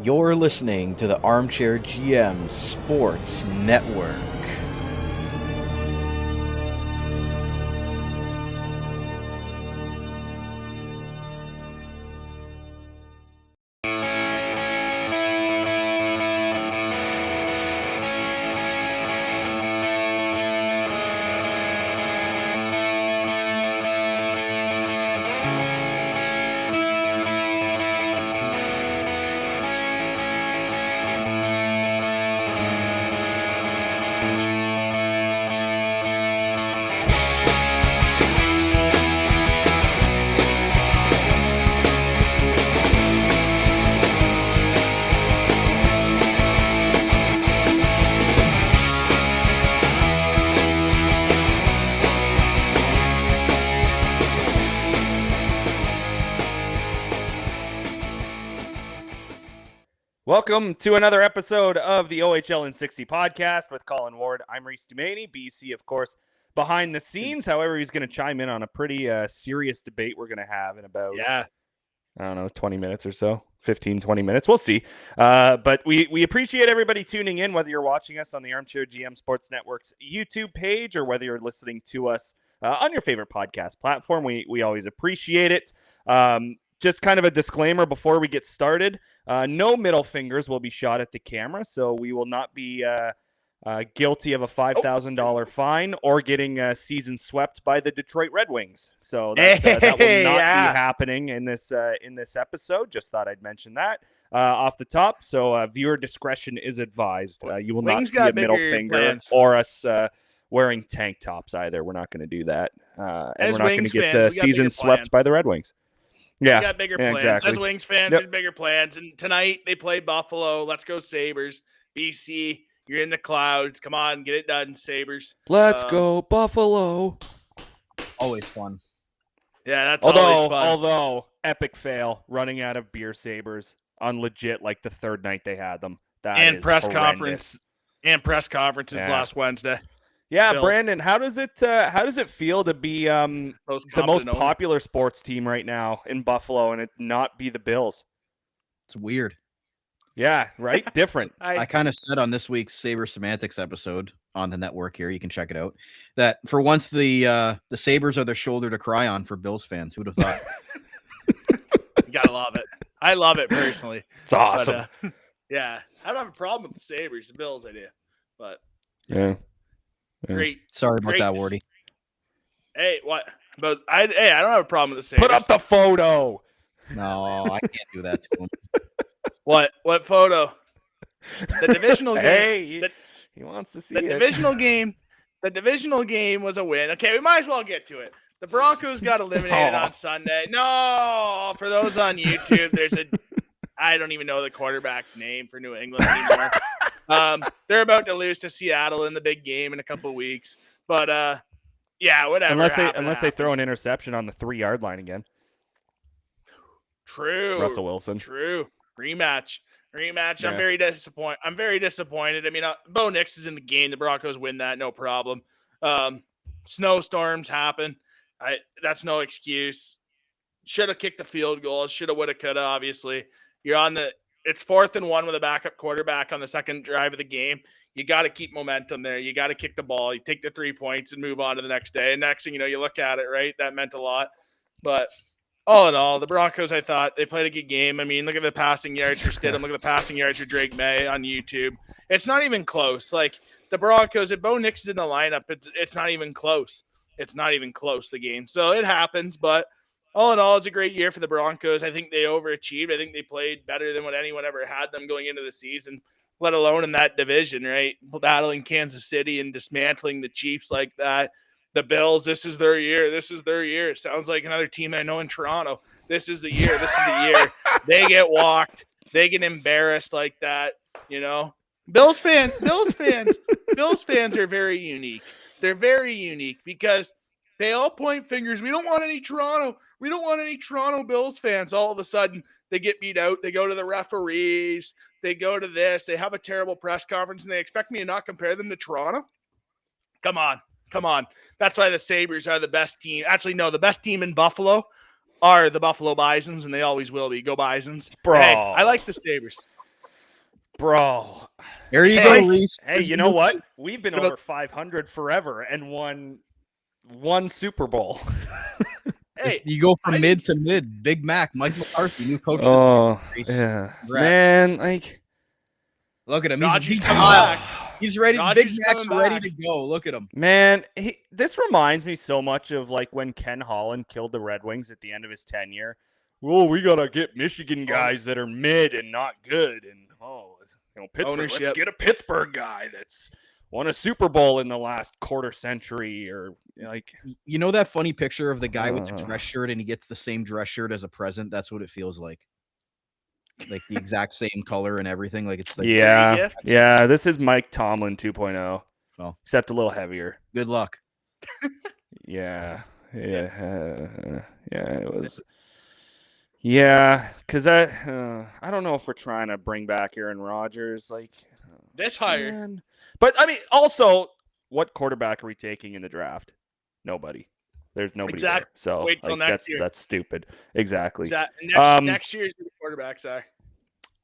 You're listening to the Armchair GM Sports Network. Welcome to another episode of the OHL in 60 podcast with Colin Ward. I'm Reece, Doumani, BC, of course, behind the scenes. However, he's going to chime in on a pretty serious debate we're going to have in about, 20 minutes or so, 15, 20 minutes. We'll see. But we appreciate everybody tuning in, whether you're watching us on the Armchair GM Sports Network's YouTube page or whether you're listening to us on your favorite podcast platform. We always appreciate it. Just kind of a disclaimer before we get started. No middle fingers will be shot at the camera, so we will not be guilty of a $5,000 fine or getting season swept by the Detroit Red Wings. So that will not be happening in this episode. Just thought I'd mention that off the top. So viewer discretion is advised. You will not see a middle finger or us wearing tank tops either. We're not going to do that. And we're not going to get season swept by the Red Wings. Yeah, we got bigger plans. Exactly. As Wings fans, there's bigger plans. And tonight they play Buffalo. Let's go Sabres. BC, you're in the clouds. Come on, get it done, Sabres. Let's go Buffalo. Always fun. Yeah, that's always fun. Although, epic fail, running out of beer Sabres on legit like the third night they had them. That is press horrendous. conference. And press conferences last Wednesday. Yeah, Bills. Brandon, how does it feel to be the most popular sports team right now in Buffalo and it not be the Bills? It's weird. Yeah, right? Different. I kind of said on this week's Saber Semantics episode on the network here, you can check it out, that for once the Sabres are the shoulder to cry on for Bills fans. Who'd have thought? You gotta love it. I love it personally. It's awesome. But, I don't have a problem with the Sabres. The Bills, I do. But yeah. Great. Sorry about that, Wardy. Hey, what? But I don't have a problem with the Sabres. Put up the photo. No, I can't do that to him. What photo? The divisional game. Hey, he wants to see the divisional game. The divisional game was a win. Okay, we might as well get to it. The Broncos got eliminated on Sunday. No, for those on YouTube, I don't even know the quarterback's name for New England anymore. They're about to lose to Seattle in the big game in a couple weeks. But whatever. Unless they throw an interception on the 3-yard line again. True. Russell Wilson. True. Rematch. Yeah. I'm very disappointed. I mean, Bo Nix is in the game. The Broncos win that, no problem. Snowstorms happen. That's no excuse. Should have kicked the field goal. Should have, would have, could have, obviously. It's 4th and 1 with a backup quarterback on the second drive of the game. You got to keep momentum there. You got to kick the ball. You take the 3 points and move on to the next day. And next thing you know, you look at it, right? That meant a lot. But all in all, the Broncos, I thought they played a good game. I mean, look at the passing yards for Stidham. Look at the passing yards for Drake May on YouTube. It's not even close. Like the Broncos, if Bo Nix is in the lineup, it's not even close. It's not even close, the game. So it happens, but all in all, it's a great year for the Broncos. I think they overachieved. I think they played better than what anyone ever had them going into the season, let alone in that division, right? Battling Kansas City and dismantling the Chiefs like that. The Bills, this is their year. It sounds like another team I know in Toronto. This is the year. They get walked. They get embarrassed like that, you know? Bills fans are very unique. They're very unique because they all point fingers. We don't want any Toronto Bills fans. All of a sudden, they get beat out. They go to the referees. They go to this. They have a terrible press conference, and they expect me to not compare them to Toronto? Come on. That's why the Sabres are the best team. Actually, no, the best team in Buffalo are the Buffalo Bisons, and they always will be. Go Bisons. Bro. Hey, I like the Sabres. Bro. There you Hey, go, Reece. Hey, you know what? We've been What about- over 500 forever and won one Super Bowl. Hey, You go from I mid think- to mid. Big Mac, Mike McCarthy, new coach. Oh, Reece. yeah. Congrats. Man, like, Look at him. Rodgers He's coming hot. back. He's ready. Rodgers Big Mac's coming ready back. to go. Look at him. man, this reminds me so much of like when Ken Holland killed the Red Wings at the end of his tenure. Well, we gotta get Michigan guys that are mid and not good, and Pittsburgh. Let's Ownership. get a Pittsburgh guy that's won a Super Bowl in the last quarter century, or like. You know that funny picture of the guy with the Uh. dress shirt and he gets the same dress shirt as a present? That's what it feels like. Like the exact same color and everything. Like it's like Yeah, gift. yeah. This is Mike Tomlin 2.0, Oh. except a little heavier. Good luck. Yeah. It was. Yeah, because I don't know if we're trying to bring back Aaron Rodgers, like This higher. man. But I mean, also, what quarterback are we taking in the draft? Nobody. There's nobody Exactly. there. So Wait till like, next year. that's stupid. Exactly. Next year's who the quarterbacks are.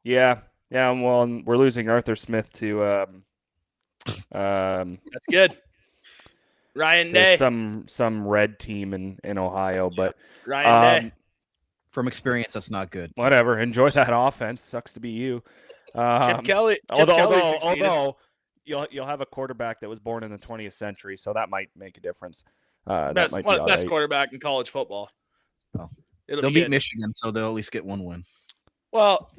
Yeah. Well, we're losing Arthur Smith to That's good. Ryan to Day. some red team in Ohio, but Ryan Day. From experience, that's not good. whatever. Enjoy that offense. Sucks to be you. Chip Kelly. Although you'll have a quarterback that was born in the 20th century, so that might make a difference. That best, might one be of the best all right. quarterback in college football. Oh. It'll They'll be beat good. Michigan, so they'll at least get one win. Well,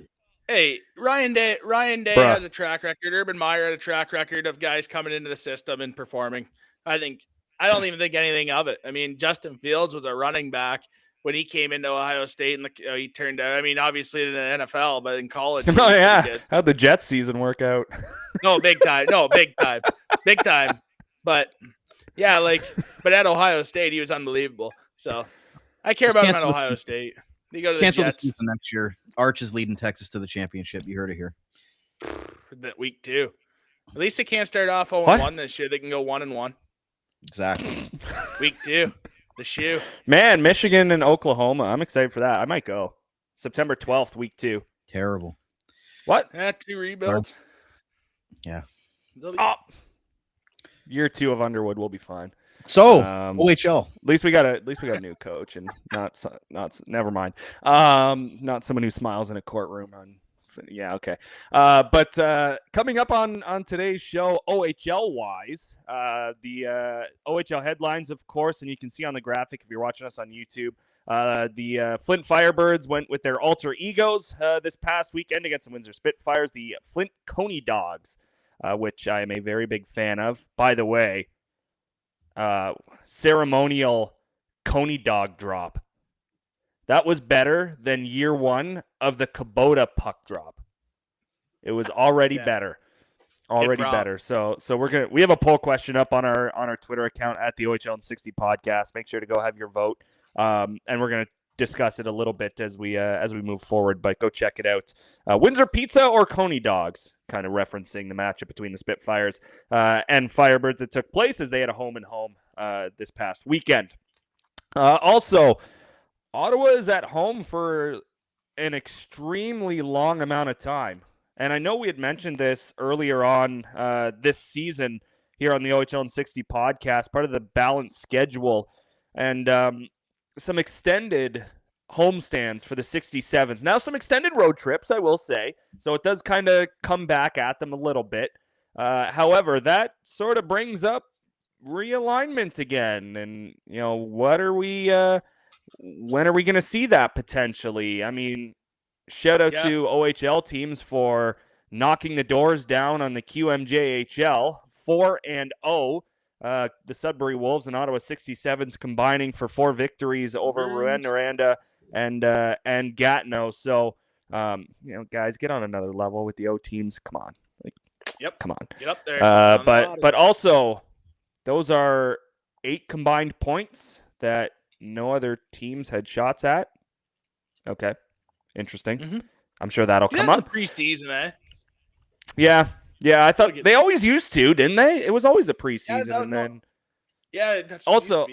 hey, Ryan Day Bruh. has a track record. Urban Meyer had a track record of guys coming into the system and performing. I don't even think anything of it. I mean, Justin Fields was a running back when he came into Ohio State, and he turned out. I mean, obviously in the NFL, but in college, he was Oh pretty yeah, good. how'd the Jets season work out? No, big time. Big time. But yeah, but at Ohio State, he was unbelievable. So I care about him at Cancel the Ohio season. State. You go to Cancel the the Jets season next year. Arch is leading Texas to the championship. You heard it here. that week 2. At least they can't start off 0-1 What? this year. They can go 1-1. Exactly. Week 2. The shoe. Man, Michigan and Oklahoma. I'm excited for that. I might go. September 12th, week 2. Terrible. What? 2 rebuilds. Yeah. They'll be- Oh. Year 2 of Underwood will be fine. So At OHL. least we got a new coach, and not never mind. Not someone who smiles in a courtroom. Yeah, okay. But coming up on today's show, OHL wise, the OHL headlines, of course, and you can see on the graphic if you're watching us on YouTube. The Flint Firebirds went with their alter egos this past weekend against the Windsor Spitfires, the Flint Coney Dogs, which I am a very big fan of. By the way, ceremonial Coney Dog drop. That was better than year 1 of the Kubota puck drop. It was already better. Already better. So we have a poll question up on our Twitter account at the OHL 60 podcast. Make sure to go have your vote. And we're gonna discuss it a little bit as we move forward, but go check it out. Windsor Pizza or Coney Dogs, kind of referencing the matchup between the Spitfires and Firebirds that took place as they had a home and home this past weekend. Also, Ottawa is at home for an extremely long amount of time. And I know we had mentioned this earlier on this season here on the OHL 60 podcast, part of the balanced schedule, and some extended homestands for the 67s. Now some extended road trips, I will say. So it does kind of come back at them a little bit. However, that sort of brings up realignment again. And, what are we... when are we going to see that potentially? I mean, shout out to OHL teams for knocking the doors down on the QMJHL 4-0. The Sudbury Wolves and Ottawa 67s combining for 4 victories over Rouyn-Noranda and Gatineau. So, guys, get on another level with the O teams. Come on, come on. Get up there. But also, those are 8 combined points that no other teams had shots at. Okay. Interesting. Mm-hmm. I'm sure that'll come up. Preseason, eh? Yeah. I thought they always used to, didn't they? It was always a preseason, and then that's also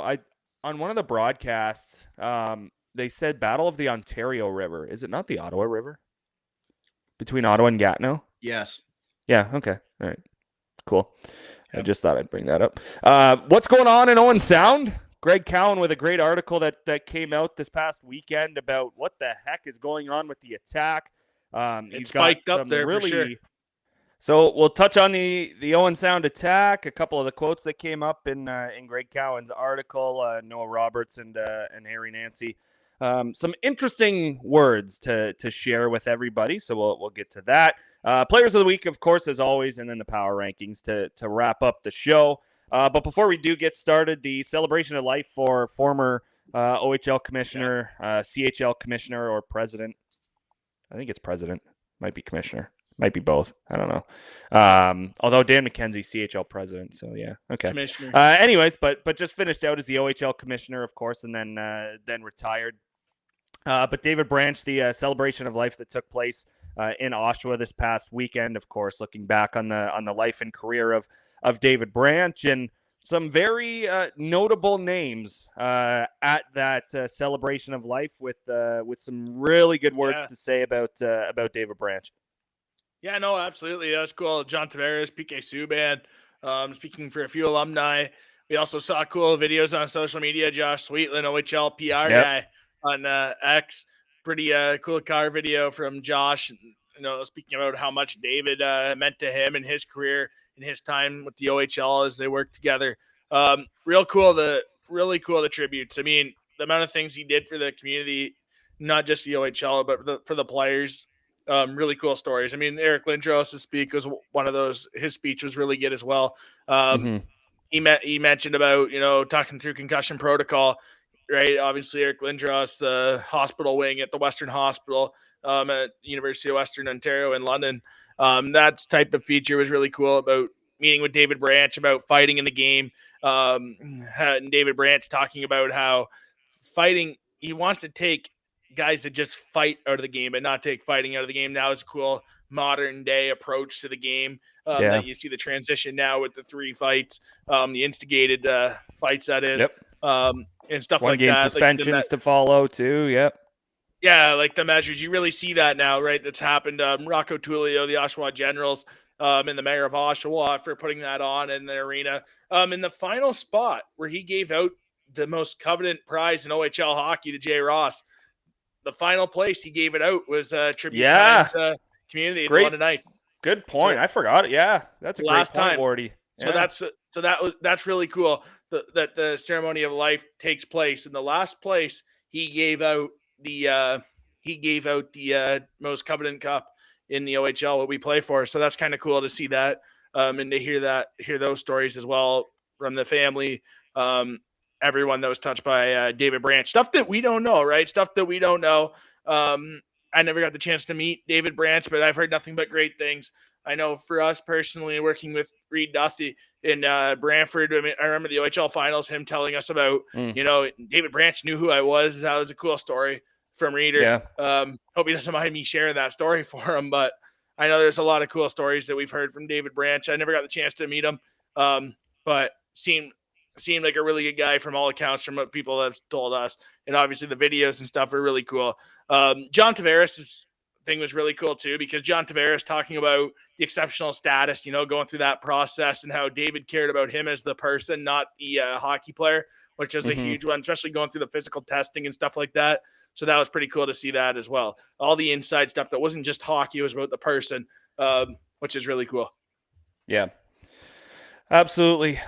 I on one of the broadcasts, they said Battle of the Ontario River. Is it not the Ottawa River? Between Ottawa and Gatineau? Yes. Yeah. Okay. All right. Cool. I Yep. just thought I'd bring that up. What's going on in Owen Sound? Greg Cowan with a great article that came out this past weekend about what the heck is going on with the attack. It's spiked up there for sure. So we'll touch on the Owen Sound attack, a couple of the quotes that came up in Greg Cowan's article, Noah Roberts and Harry Nancy. Some interesting words to share with everybody, so we'll get to that. Players of the week, of course, as always, and then the power rankings to wrap up the show. But before we do get started, the celebration of life for former OHL commissioner, CHL commissioner, or president. I think it's president. Might be commissioner. Might be both. I don't know. Although Dan McKenzie, CHL president. So yeah, okay. Commissioner. Anyways, but just finished out as the OHL commissioner, of course, and then retired. But David Branch, the celebration of life that took place in Oshawa this past weekend, of course, looking back on the life and career of David Branch, and some very notable names at that celebration of life with some really good words to say about David Branch. Yeah, no, absolutely. That was cool. John Tavares, PK Subban, speaking for a few alumni. We also saw cool videos on social media. Josh Sweetland, OHL PR guy on X. Pretty cool car video from Josh, speaking about how much David meant to him in his career and his time with the OHL as they worked together. Really cool the tributes. I mean, the amount of things he did for the community, not just the OHL, but for the players. Really cool stories. I mean, Eric Lindros' speak was one of those. His speech was really good as well. He mentioned about, talking through concussion protocol, right? Obviously, Eric Lindros, the hospital wing at the Western Hospital at University of Western Ontario in London. That type of feature was really cool, about meeting with David Branch about fighting in the game. And David Branch talking about how fighting, he wants to take guys that just fight out of the game and not take fighting out of the game. That was a cool modern day approach to the game. That you see the transition now with the 3 fights, the instigated fights, that is, and stuff like that. 1-game suspensions to follow too. Yep. Yeah, like the measures. You really see that now, right? That's happened. Rocco Tullio, the Oshawa Generals, and the mayor of Oshawa for putting that on in the arena. In the final spot where he gave out the most coveted prize in OHL hockey to Jay Ross, the final place he gave it out was tribute to community in London night. Good point. So, I forgot it. Yeah, that's a last great point, time, Wardy. Yeah. That's really cool that the ceremony of life takes place. In the last place, he gave out the most coveted cup in the OHL, what we play for. So that's kind of cool to see that, and to hear those stories as well from the family. Everyone that was touched by David Branch, stuff that we don't know, right? Stuff that we don't know. I never got the chance to meet David Branch, but I've heard nothing but great things. I know for us personally, working with Reed Duthie in Brantford, I mean, I remember the OHL finals, him telling us about, David Branch knew who I was. That was a cool story from Reeder. Yeah. Hope he doesn't mind me sharing that story for him, but I know there's a lot of cool stories that we've heard from David Branch. I never got the chance to meet him, but seemed like a really good guy from all accounts, from what people have told us. And obviously the videos and stuff are really cool. John Tavares' thing was really cool too, because John Tavares talking about the exceptional status, going through that process, and how David cared about him as the person, not the hockey player, which is a huge one, especially going through the physical testing and stuff like that. So that was pretty cool to see that as well. All the inside stuff that wasn't just hockey, it was about the person, which is really cool. Yeah, absolutely.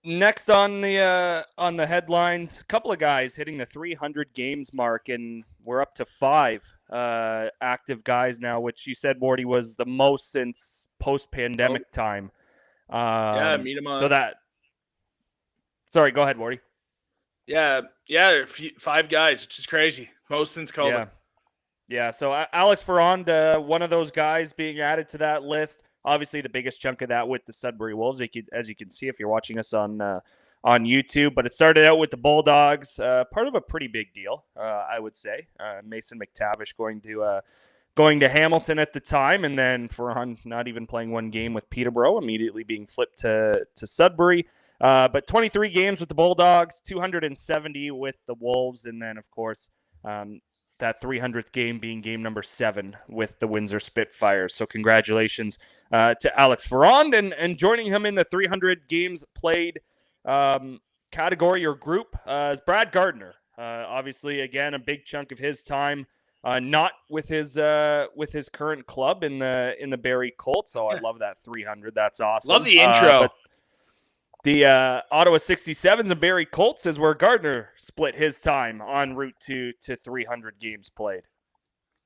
Next on the headlines, a couple of guys hitting the 300 games mark, and we're up to 5 active guys now, which you said, Wardy, was the most since post-pandemic time. Meet him on. Sorry, go ahead, Wardy. Yeah, 5 guys, which is crazy. Most since COVID. Yeah. So Alex Ferrand, one of those guys being added to that list. Obviously, the biggest chunk of that with the Sudbury Wolves, as you can see if you're watching us on YouTube. But it started out with the Bulldogs, part of a pretty big deal, I would say. Mason McTavish going to Hamilton at the time, and then Ferrand not even playing one game with Peterborough, immediately being flipped to Sudbury. But 23 games with the Bulldogs, 270 with the Wolves, and then, of course, that 300th game being game number 7 with the Windsor Spitfires. So congratulations to Alex Ferrand, and joining him in the 300 games played category or group is Brad Gardner. Obviously, again, a big chunk of his time not with his current club in the Barrie Colts. So I love that 300. That's awesome. Love the intro. But the Ottawa 67s and Barrie Colts is where Gardner split his time en route to 300 games played.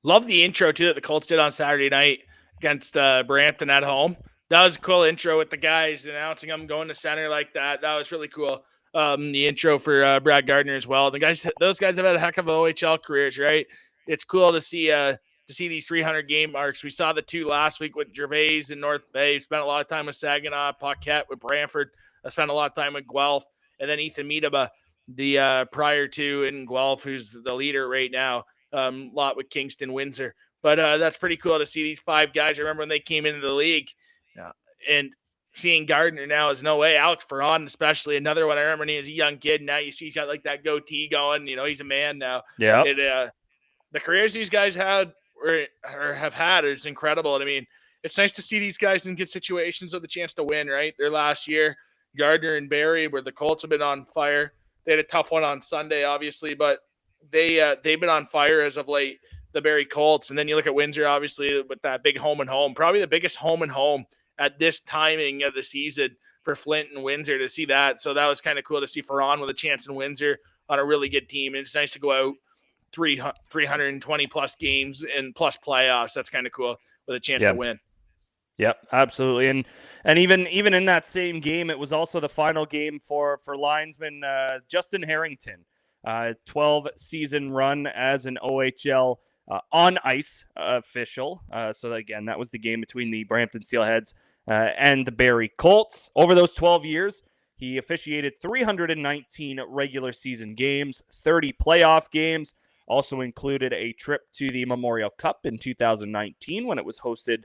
Love the intro, too, that the Colts did on Saturday night against Brampton at home. That was a cool intro with the guys announcing them going to center like that. That was really cool. The intro for Brad Gardner as well. Those guys have had a heck of OHL careers, right? It's cool to see these 300 game marks. We saw the 2 last week with Gervais and North Bay. Spent a lot of time with Saginaw, Paquette with Brantford. I spent a lot of time with Guelph, and then Ethan Medaba, the prior to in Guelph, who's the leader right now. A lot with Kingston, Windsor. But that's pretty cool to see these 5 guys. I remember when they came into the league, and seeing Gardner now is no way. Alex Ferrand, especially, another one. I remember when he was a young kid. Now you see he's got like that goatee going. He's a man now. Yeah. The careers these guys had or have had is incredible. And I mean, it's nice to see these guys in good situations with a chance to win, right? Their last year, Gardner and Barrie, where the Colts have been on fire. They had a tough one on Sunday, obviously, but they've been on fire as of late, the Barrie Colts. And then you look at Windsor, obviously, with that big home and home, probably the biggest home and home at this timing of the season for Flint and Windsor to see that. So that was kind of cool to see Ferrand with a chance in Windsor on a really good team. And it's nice to go out 320 plus games and plus playoffs. That's kind of cool with a chance to win. Yep, absolutely. And even in that same game, it was also the final game for linesman Justin Harrington. 12 season run as an OHL on ice official. So again, that was the game between the Brampton Steelheads and the Barrie Colts. Over those 12 years, he officiated 319 regular season games, 30 playoff games. Also included a trip to the Memorial Cup in 2019 when it was hosted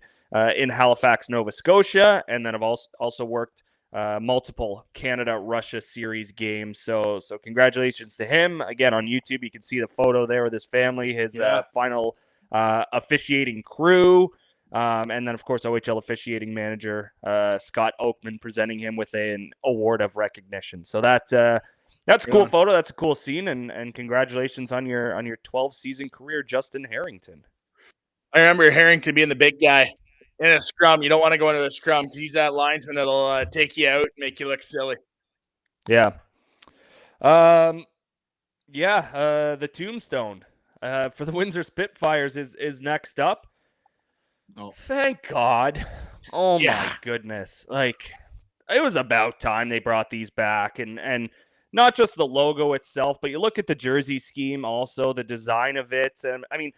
in Halifax, Nova Scotia, and then I've also worked multiple Canada-Russia series games. So congratulations to him. Again, on YouTube, you can see the photo there with his family, his final officiating crew, and then, of course, OHL officiating manager Scott Oakman presenting him with an award of recognition. So that's a cool photo. That's a cool scene, and congratulations on your 12-season career, Justin Harrington. I remember Harrington being the big guy in a scrum. You don't want to go into a scrum because he's that linesman that'll take you out and make you look silly. Yeah. The tombstone for the Windsor Spitfires is next up. Oh, thank God. Oh my goodness. Like, it was about time they brought these back, and not just the logo itself, but you look at the jersey scheme, also the design of it. And I mean,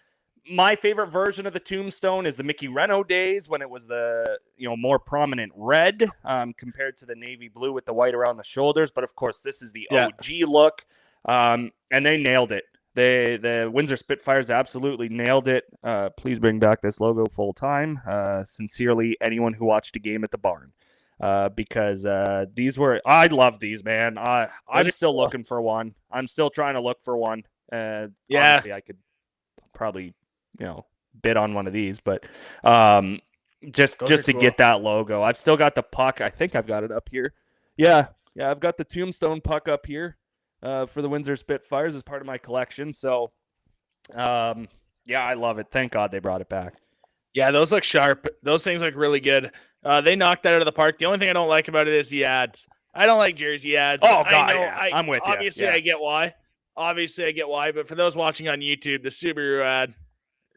my favorite version of the tombstone is the Mickey Reno days when it was the more prominent red compared to the navy blue with the white around the shoulders. But of course, this is the OG look, and they nailed it. The Windsor Spitfires absolutely nailed it. Please bring back this logo full time. Sincerely, anyone who watched a game at the barn. Because I love these, man. I'm still looking for one. I'm still trying to look for one. Obviously I could probably, bid on one of these, but just to cool. Get that logo. I've still got the puck. I think I've got it up here. Yeah, I've got the tombstone puck up here for the Windsor Spitfires as part of my collection. So, I love it. Thank God they brought it back. Yeah, those look sharp. Those things look really good. They knocked that out of the park. The only thing I don't like about it is the ads. I don't like jersey ads. Oh, God, I'm with you. Obviously, I get why. But for those watching on YouTube, the Subaru ad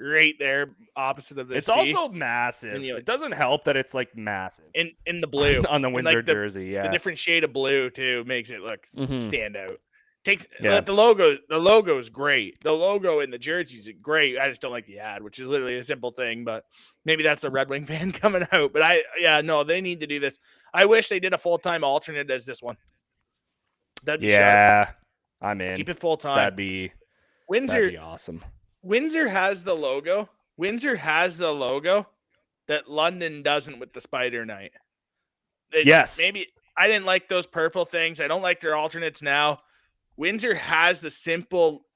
right there, opposite of this. It's also massive. It doesn't help that it's, like, massive. In the blue. On the Windsor jersey, yeah. The different shade of blue, too, makes it look stand out. The logo is great. The logo in the jerseys is great. I just don't like the ad, which is literally a simple thing, but maybe that's a Red Wing fan coming out. But they need to do this. I wish they did a full-time alternate as this one. That'd be sharp. I'm in. Keep it full-time. That'd be awesome. Windsor has the logo. Windsor has the logo that London doesn't with the Spider Knight. Maybe I didn't like those purple things. I don't like their alternates now. Windsor has the simple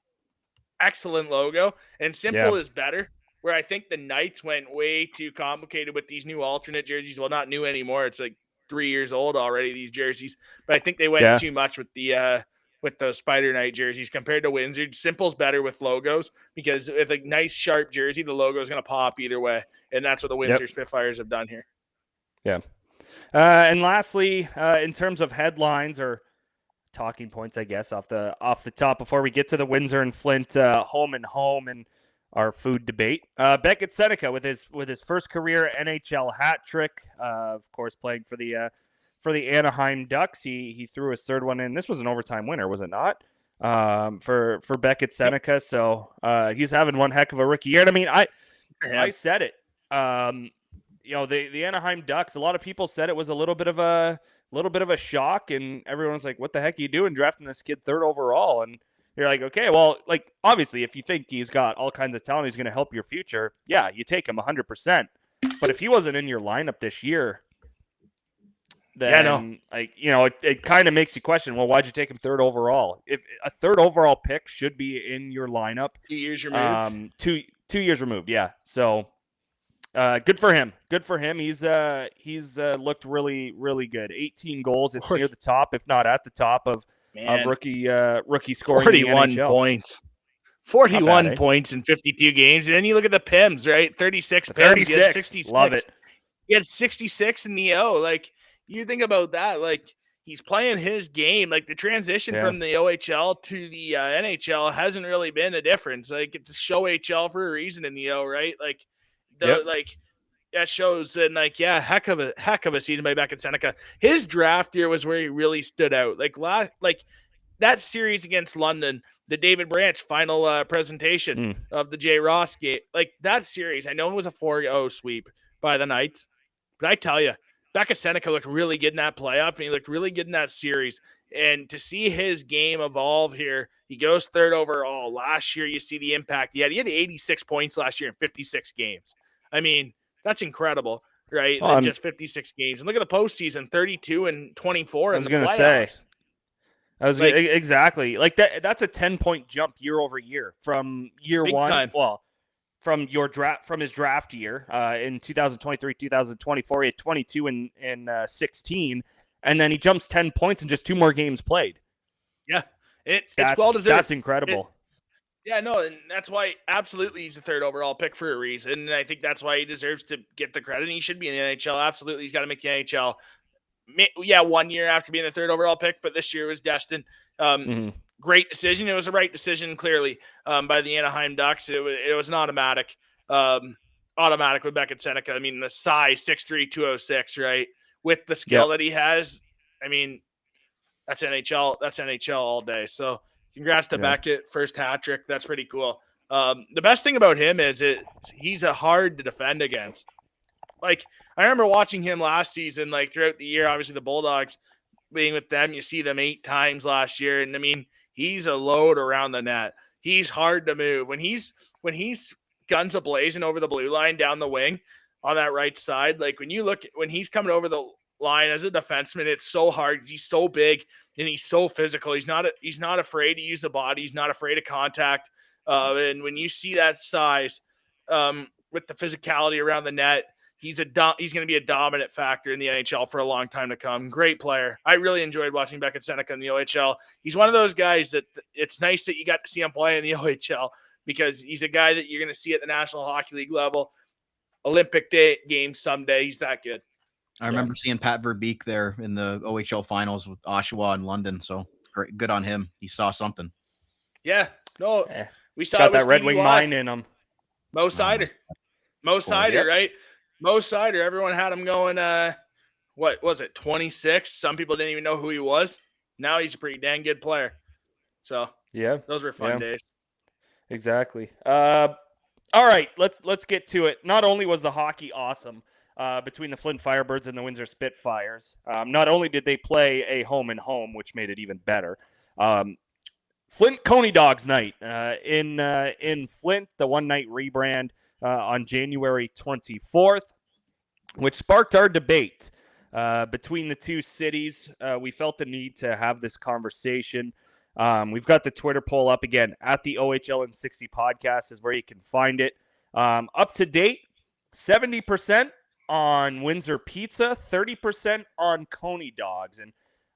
excellent logo, and simple is better. Where I think the Knights went way too complicated with these new alternate jerseys. Well, not new anymore. It's like 3 years old already, these jerseys. But I think they went too much with those Spider Knight jerseys compared to Windsor. Simple's better with logos because with a nice sharp jersey, the logo is going to pop either way, and that's what the Windsor Spitfires have done here. Yeah. And lastly, in terms of headlines or talking points, I guess off the top before we get to the Windsor and Flint home and our food debate, Beckett Seneca with his first career NHL hat trick, of course playing for the Anaheim Ducks. He threw his third one in. This was an overtime winner, was it not? For Beckett Seneca. So he's having one heck of a rookie year. And I mean, I said it. The Anaheim Ducks. A lot of people said it was a little bit of a shock, and everyone's like, "What the heck are you doing drafting this kid third overall?" And you're like, "Okay, well, like obviously, if you think he's got all kinds of talent, he's going to help your future. Yeah, you take him 100%. But if he wasn't in your lineup this year, then it kind of makes you question, well, why'd you take him third overall? If a third overall pick should be in your lineup, 2 years removed, 2 years removed, yeah. So good for him. Good for him. He's looked really, really good. 18 goals. It's near the top, if not at the top of rookie scoring. 41 points. 41 points in 52 games. And then you look at the PIMS, right? 36 PIMS. 36. 66. Love it. He had 66 in the O. Like, you think about that. Like, he's playing his game. Like, the transition from the OHL to the NHL hasn't really been a difference. Like, it's SHOHL for a reason in the O, right? Like, like that shows that heck of a season by Beckett Seneca. His draft year was where he really stood out. Like that series against London, the David Branch final presentation of the J. Ross game, like that series. I know it was a 4-0 sweep by the Knights, but I tell you, Beckett Seneca looked really good in that playoff, and he looked really good in that series. And to see his game evolve here, he goes third overall. Last year, you see the impact he had. He had 86 points last year in 56 games. I mean, that's incredible, right? In just 56 games. And look at the postseason, 32 and 24 in the playoffs. Exactly. Like that's a 10-point jump year over year from year one. Time. Well, from his draft year in 2023, 2024, he had 22 in 16, and then he jumps 10 points in just 2 more games played. Yeah, it's well deserved. That's incredible. And that's why absolutely he's a third overall pick for a reason. And I think that's why he deserves to get the credit. He should be in the NHL. Absolutely, he's got to make the NHL. Yeah, 1 year after being the third overall pick, but this year was destined. Great decision. It was the right decision, clearly, by the Anaheim Ducks. It was an automatic with Beckett Seneca. I mean, the size, 6'3", 206, right? With the skill that he has, I mean, that's NHL. That's NHL all day. So congrats to Beckett, first hat trick. That's pretty cool. The best thing about him is he's a hard to defend against. Like, I remember watching him last season, like throughout the year, obviously the Bulldogs being with them, you see them 8 times last year. And I mean, he's a load around the net. He's hard to move. When he's guns a-blazing over the blue line down the wing on that right side, like when he's coming over the line as a defenseman, it's so hard. He's so big and he's so physical. He's not afraid to use the body. He's not afraid of contact. And when you see that size with the physicality around the net, he's going to be a dominant factor in the NHL for a long time to come. Great player. I really enjoyed watching Beckett Seneca in the OHL. He's one of those guys that it's nice that you got to see him play in the OHL because he's a guy that you're going to see at the National Hockey League level, Olympic games someday. He's that good. I remember seeing Pat Verbeek there in the OHL finals with Oshawa and London. So great, good on him. He saw something. Yeah. No, we saw got that Red Wing mind in him. Mo Sider. Right? Mo Sider, everyone had him going, what was it, 26? Some people didn't even know who he was. Now he's a pretty dang good player. So, yeah, those were fun days. Exactly. All right, let's get to it. Not only was the hockey awesome between the Flint Firebirds and the Windsor Spitfires, not only did they play a home and home, which made it even better. Flint Coney Dogs night in Flint, the one-night rebrand on January 24th, which sparked our debate between the two cities. We felt the need to have this conversation We've got the Twitter poll up again at the OHL in 60 podcast is where you can find it. Up to date, 70% on Windsor pizza, 30% on Coney dogs. And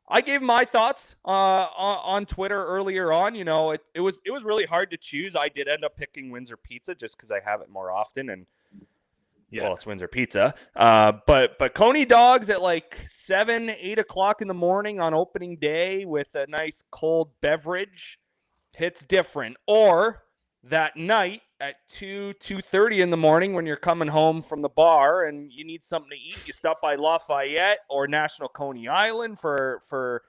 I gave my thoughts on Twitter earlier on. You know, it was really hard to choose. I did end up picking Windsor pizza just because I have it more often, and well, it's Windsor pizza. But Coney dogs at like 7, 8 o'clock in the morning on opening day with a nice cold beverage hits different. Or that night at 2:30 in the morning when you're coming home from the bar and you need something to eat, you stop by Lafayette or National Coney Island for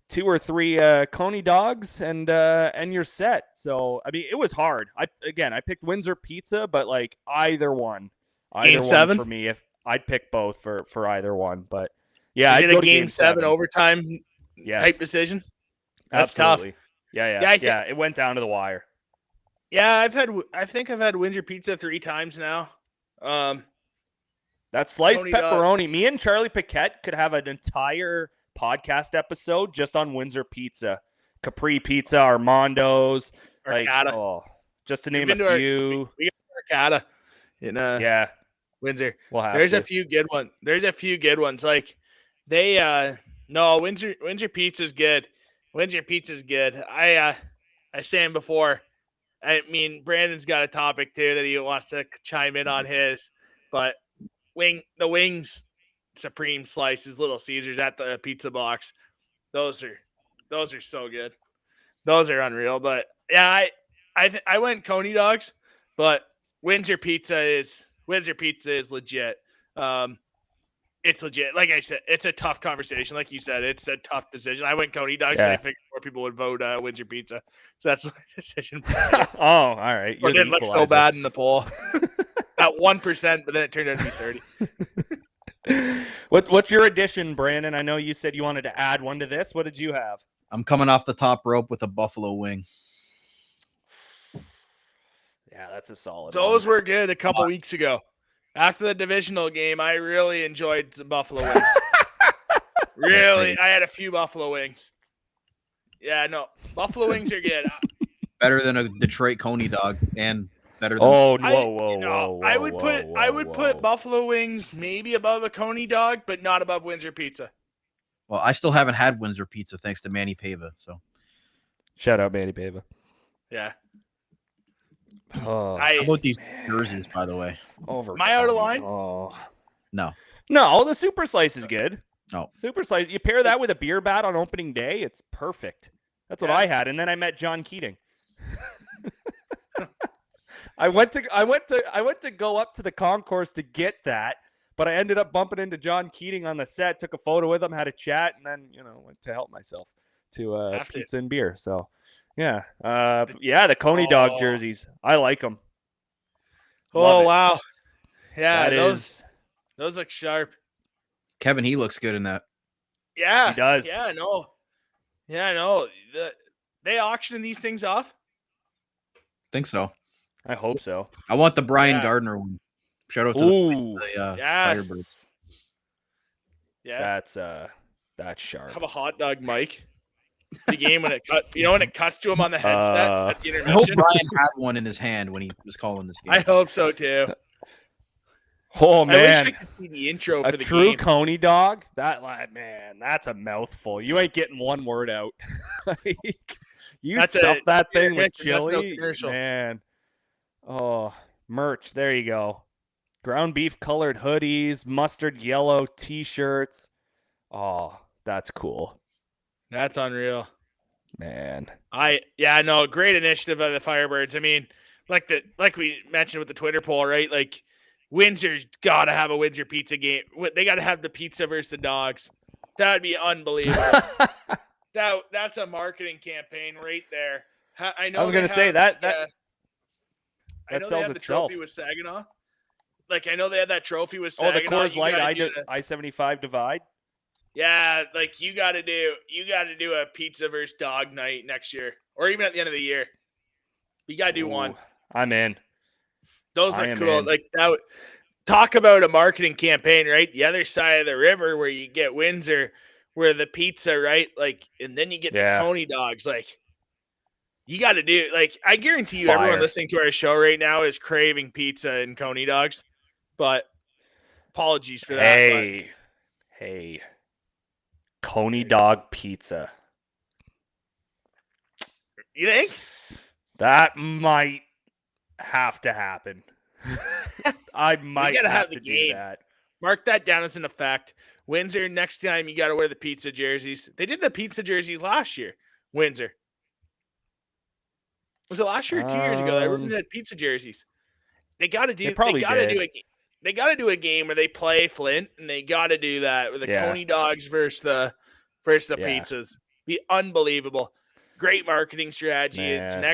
2 or 3 Coney dogs and you're set. So I mean, it was hard. I picked Windsor pizza, but like either one for me. If I'd pick both for either one, but yeah, I did a game 7 overtime type decision. That's absolutely tough. Yeah. It went down to the wire. Yeah, I think I've had Windsor pizza 3 times now. That sliced Coney pepperoni. Me and Charlie Paquette could have an entire podcast episode just on Windsor pizza, Capri Pizza, Armando's, Arcata. Just to name a few. We got Arcata in Windsor. There's a few good ones. Like they Windsor pizza's good. Windsor pizza's good. I saying before. I mean, Brandon's got a topic too that he wants to chime in on his, but the wings, supreme slices, Little Caesars at the pizza box, those are so good. Those are unreal. But yeah, I went Coney dogs, but Windsor pizza is legit. It's legit. Like I said, it's a tough conversation. Like you said, it's a tough decision. I went Coney dogs. So I figured more people would vote Windsor pizza. So that's my decision. Oh, all right. It didn't look so bad in the poll. At 1%, but then it turned out to be 30. What's your addition, Brandon? I know you said you wanted to add one to this. What did you have? I'm coming off the top rope with a buffalo wing. Yeah, that's a solid Those one. were good a couple weeks ago. After the divisional game, I really enjoyed some buffalo wings. Really, I had a few buffalo wings. Yeah, no, buffalo wings are good. Better than a Detroit Coney dog, and better than whoa. I would put buffalo wings maybe above a Coney dog, but not above Windsor pizza. Well, I still haven't had Windsor pizza thanks to Manny Pava. So shout out Manny Pava. Yeah. How about these jerseys, by the way? Am I out of line? No, the super slice is good. No, super slice. You pair that with a beer bat on opening day, it's perfect. That's what I had, and then I met John Keating. I went to go up to the concourse to get that, but I ended up bumping into John Keating on the set. Took a photo with him, had a chat, and then went to help myself to pizza and beer. So. Yeah. The Coney dog jerseys. I like them. Oh, wow. Yeah, those look sharp. Kevin, he looks good in that. Yeah. He does. Yeah, I know. They auctioning these things off? Think so. I hope so. I want the Brian Gardner one. Shout out to the Firebirds. Yeah. That's sharp. Have a hot dog mic. The game when it cuts to him on the headset at the intermission. I hope Brian had one in his hand when he was calling this game. I hope so too. Oh man, I wish I could see the intro for the true game. Coney dog. That's a mouthful. You ain't getting one word out. Stuff that thing with chili, man. Oh, merch. There you go. Ground beef colored hoodies, mustard yellow T-shirts. Oh, that's cool. That's unreal, man. Great initiative of the Firebirds. I mean, like we mentioned with the Twitter poll, right? Like Windsor's got to have a Windsor pizza game. They got to have the pizza versus the dogs. That would be unbelievable. That's a marketing campaign right there. I was going to say that sells itself. Trophy with Saginaw. Like I know they had that trophy with Saginaw. The Coors Light I-75 divide. Yeah, like you got to do a pizza versus dog night next year, or even at the end of the year. You got to do one. I'm in. Those are cool. Like that. Talk about a marketing campaign, right? The other side of the river where you get Windsor, where the pizza, right? Like, and then you get the Coney dogs. Like You got to do, like, I guarantee you everyone listening to our show right now is craving pizza and Coney dogs, but apologies for that. Hey, Coney dog pizza. You think? That might have to happen. I might have to do that. Mark that down as an effect. Windsor, next time you got to wear the pizza jerseys. They did the pizza jerseys last year. Windsor. Was it last year or 2 years ago? They had pizza jerseys. They got to do. They got to do a game where they play Flint, and they got to do that with the Coney dogs versus the pizzas. Be unbelievable. Great marketing strategy. Man.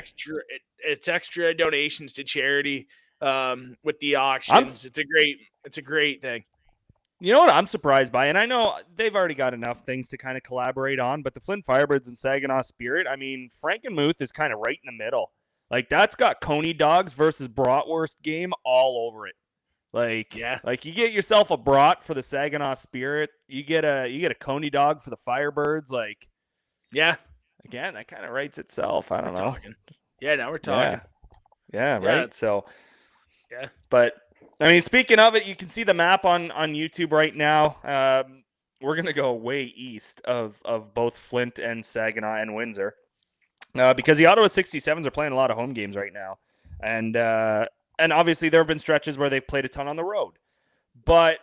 It's extra donations to charity with the auctions. It's a great thing. You know what I'm surprised by, and I know they've already got enough things to kind of collaborate on, but the Flint Firebirds and Saginaw Spirit, I mean, Frankenmuth is kind of right in the middle. Like, that's got Coney dogs versus bratwurst game all over it. Like you get yourself a brat for the Saginaw Spirit, you get a Coney dog for the Firebirds. Like, again, that kind of writes itself. I don't know. Talking. Yeah, now we're talking. Yeah, right. So, but I mean, speaking of it, you can see the map on YouTube right now. We're going to go way east of both Flint and Saginaw and Windsor because the Ottawa 67s are playing a lot of home games right now. And obviously there have been stretches where they've played a ton on the road. But,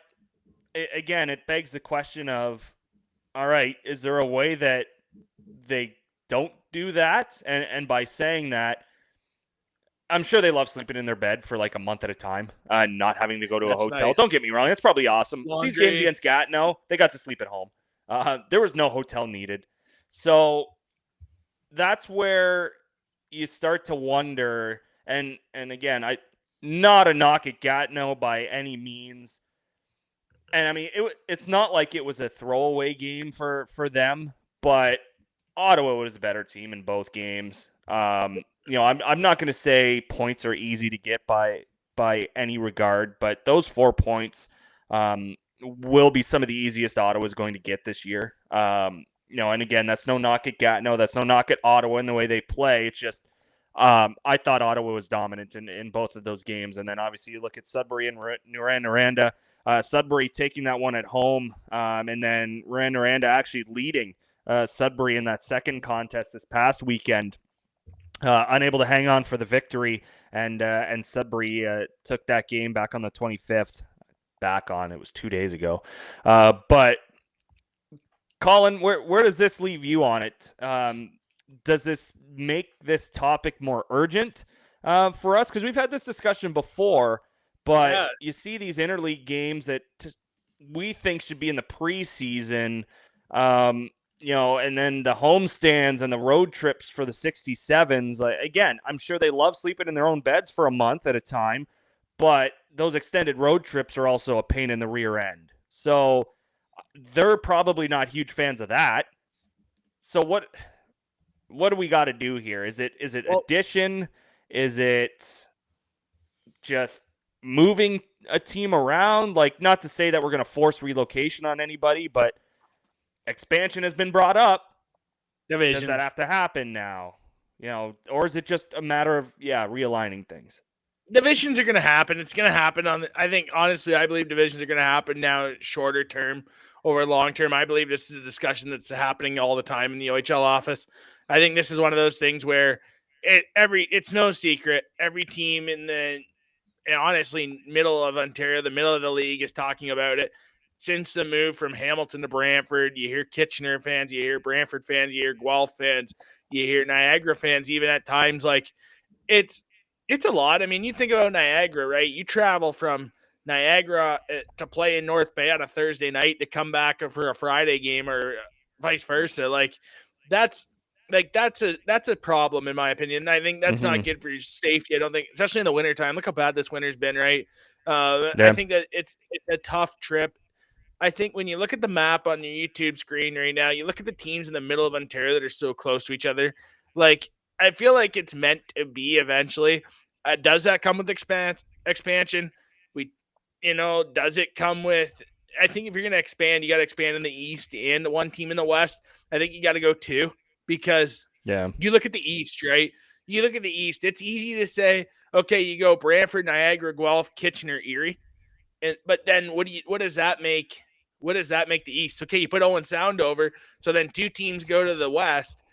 again, it begs the question of, all right, is there a way that they don't do that? And by saying that, I'm sure they love sleeping in their bed for like a month at a time, not having to go to a hotel. Nice. Don't get me wrong. That's probably awesome. Laundry. These games against Gatineau, they got to sleep at home. There was no hotel needed. So that's where you start to wonder. And again, not a knock at Gatineau by any means. And I mean, it's not like it was a throwaway game for them, but Ottawa was a better team in both games. You know, I'm not going to say points are easy to get by any regard, but those 4 points will be some of the easiest Ottawa's going to get this year. You know, and again, that's no knock at Gatineau. That's no knock at Ottawa in the way they play. It's just I thought Ottawa was dominant in both of those games. And then obviously you look at Sudbury and Noranda. Sudbury taking that one at home, and then Noranda actually leading Sudbury in that second contest this past weekend. Unable to hang on for the victory, and Sudbury took that game back on the 25th. It was 2 days ago. But Colin, where does this leave you on it? Does this make this topic more urgent for us? Because we've had this discussion before, but you see these interleague games that we think should be in the preseason. You know, and then the homestands and the road trips for the 67s. Like, again, I'm sure they love sleeping in their own beds for a month at a time, but those extended road trips are also a pain in the rear end. So they're probably not huge fans of that. So what do we got to do here? Is it addition? Is it just moving a team around? Like, not to say that we're going to force relocation on anybody, but expansion has been brought up. Divisions. Does that have to happen now? You know, or is it just a matter of realigning things? Divisions are going to happen. It's going to happen I believe divisions are going to happen now shorter term over long term. I believe this is a discussion that's happening all the time in the OHL office. I think this is one of those things where it's no secret. Every team in the middle of Ontario, the middle of the league, is talking about it. Since the move from Hamilton to Brantford, you hear Kitchener fans, you hear Brantford fans, you hear Guelph fans, you hear Niagara fans, even at times. Like, it's a lot. I mean, you think about Niagara, right? You travel from Niagara to play in North Bay on a Thursday night to come back for a Friday game, or vice versa. Like, that's a problem, in my opinion. I think that's not good for your safety. I don't think, especially in the wintertime. Look how bad this winter's been, right? I think that it's a tough trip. I think when you look at the map on your YouTube screen right now, you look at the teams in the middle of Ontario that are so close to each other. Like, I feel like it's meant to be eventually. Does that come with expansion? Does it come with? I think if you're going to expand, you got to expand in the East and one team in the West. I think you got to go two, because Yeah. You look at the East, right? You look at the East. It's easy to say, okay, you go Brantford, Niagara, Guelph, Kitchener, Erie, but then what does that make? What does that make the East? Okay, you put Owen Sound over, so then 2 teams go to the West,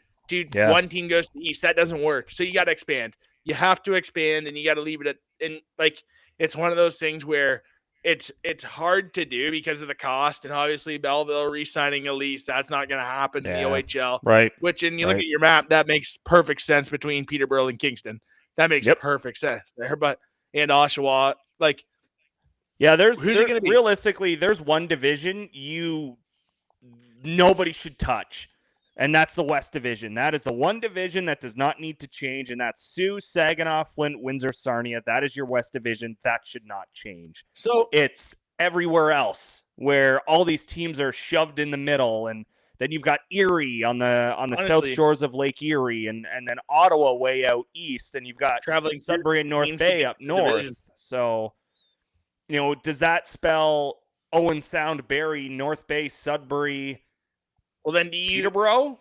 one team goes to the East. That doesn't work. So you got to expand. You have to expand, and you got to leave it at. And like, it's one of those things where it's hard to do because of the cost, and obviously Belleville re-signing a lease, that's not going to happen in the OHL. Right. Which, and you look at your map, that makes perfect sense between Peterborough and Kingston. That makes perfect sense there. But and Oshawa, like, yeah, there's it gonna be? Realistically, there's one division nobody should touch, and that's the West Division. That is the one division that does not need to change, and that's Sioux, Saginaw, Flint, Windsor, Sarnia. That is your West Division. That should not change. So it's everywhere else where all these teams are shoved in the middle, and then you've got Erie on the south shores of Lake Erie, and then Ottawa way out east, and you've got traveling Sudbury and North Bay up north. So, does that spell Owen Sound, Barrie, North Bay, Sudbury? Well, then Peterborough?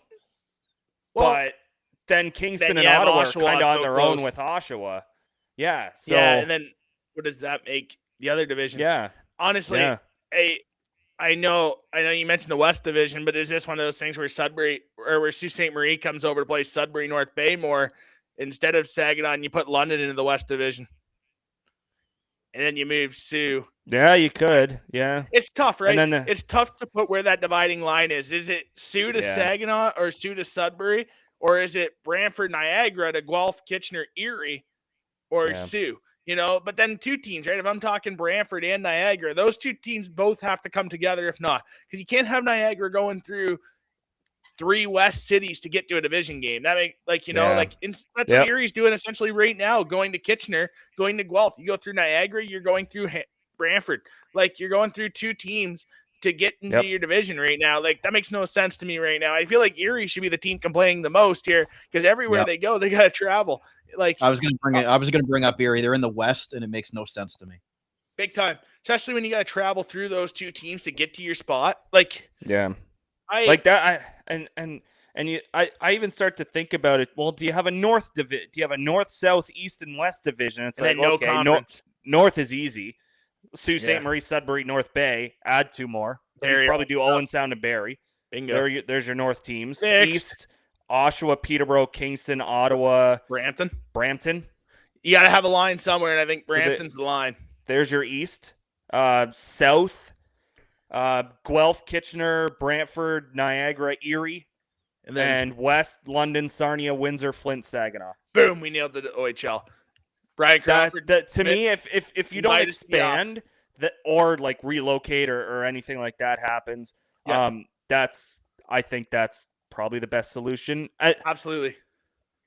But then Kingston and Ottawa are kind of on their own with Oshawa. Yeah. So, yeah, and then what does that make the other division? Yeah. Honestly, I know you mentioned the West Division, but is this one of those things where Sudbury or where Sault Ste. Marie comes over to play Sudbury, North Bay more instead of Saginaw, and you put London into the West Division? And then you move Sioux. Yeah, you could. Yeah. It's tough, right? And then it's tough to put where that dividing line is. Is it Sioux to Saginaw or Sioux to Sudbury? Or is it Brantford, Niagara to Guelph, Kitchener, Erie, or Sioux? But then 2 teams, right? If I'm talking Brantford and Niagara, those 2 teams both have to come together. If not, because you can't have Niagara going through 3 West cities to get to a division game. That that's what Erie's doing essentially right now, going to Kitchener, going to Guelph. You go through Niagara, you're going through Brantford. Like, you're going through 2 teams to get into your division right now. Like, that makes no sense to me right now. I feel like Erie should be the team complaining the most here, because everywhere they go, they got to travel. Like, I was going to bring up Erie. They're in the West, and it makes no sense to me. Big time, especially when you got to travel through those 2 teams to get to your spot. Like, like that. I even start to think about it. Well, do you have a north division? Do you have a north, south, east, and west division? It's like, no conference. North is easy. Sault Ste. Marie, Sudbury, North Bay. Add 2 more. You probably do Owen Sound and Barrie. Bingo. There's your north teams. Fixed. East, Oshawa, Peterborough, Kingston, Ottawa, Brampton. You got to have a line somewhere, and I think Brampton's the line. There's your east. South, Guelph, Kitchener, Brantford, Niagara, Erie. And west, London, Sarnia, Windsor, Flint, Saginaw. Boom, we nailed the OHL. Brian Crawford. To me, if you don't expand that or like relocate or anything like that happens, I think that's probably the best solution. Absolutely.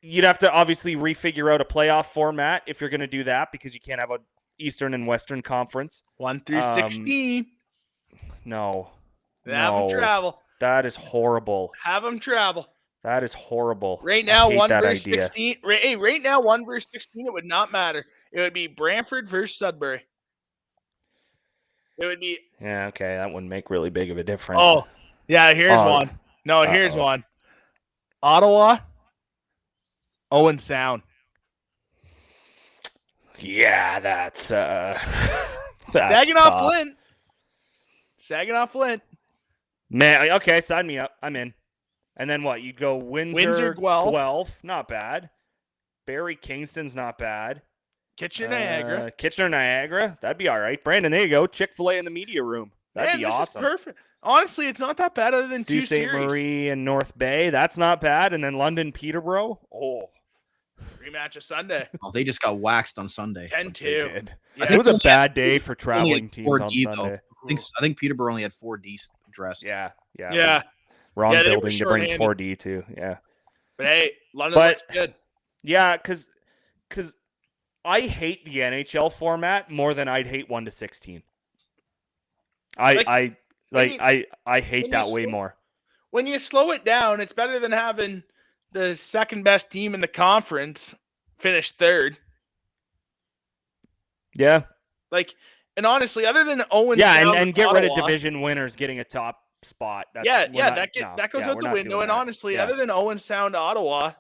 You'd have to obviously refigure out a playoff format if you're going to do that, because you can't have a Eastern and Western Conference. 1 through 16. No. Have them travel. That is horrible. Have them travel. That is horrible. Right now, 1 versus 16. Right now, 1 versus 16, it would not matter. It would be Brantford versus Sudbury. It would be. Yeah, okay. That wouldn't make really big of a difference. Oh, yeah, here's one. No, here's one. Ottawa, Owen Sound. Yeah, that's Saginaw tough. Flint. Saginaw Flint. Man, okay, sign me up. I'm in. And then what? You go Windsor, Guelph. Not bad. Barrie, Kingston's not bad. Kitchener, Niagara. Kitchener, Niagara. That'd be all right. Brandon, there you go. Chick-fil-A in the media room. That'd be awesome. Is perfect. Honestly, it's not that bad other than Sault 2 Ste. series. Marie and North Bay. That's not bad. And then London, Peterborough. Oh. Rematch of Sunday. Oh, they just got waxed on Sunday. 10-2. Yeah. It was a bad day for traveling teams on Sunday. I think Peterborough only had 4D dressed. Yeah. Wrong building to bring 4D to. Yeah. But hey, London looks good. Yeah, because I hate the NHL format more than I'd hate 1 to 16. I hate that way more. When you slow it down, it's better than having the second best team in the conference finish 3rd. Yeah. And honestly, other than Owen, and get rid of division winners getting a top spot. That goes out the window. And honestly, other than Owen Sound to Ottawa,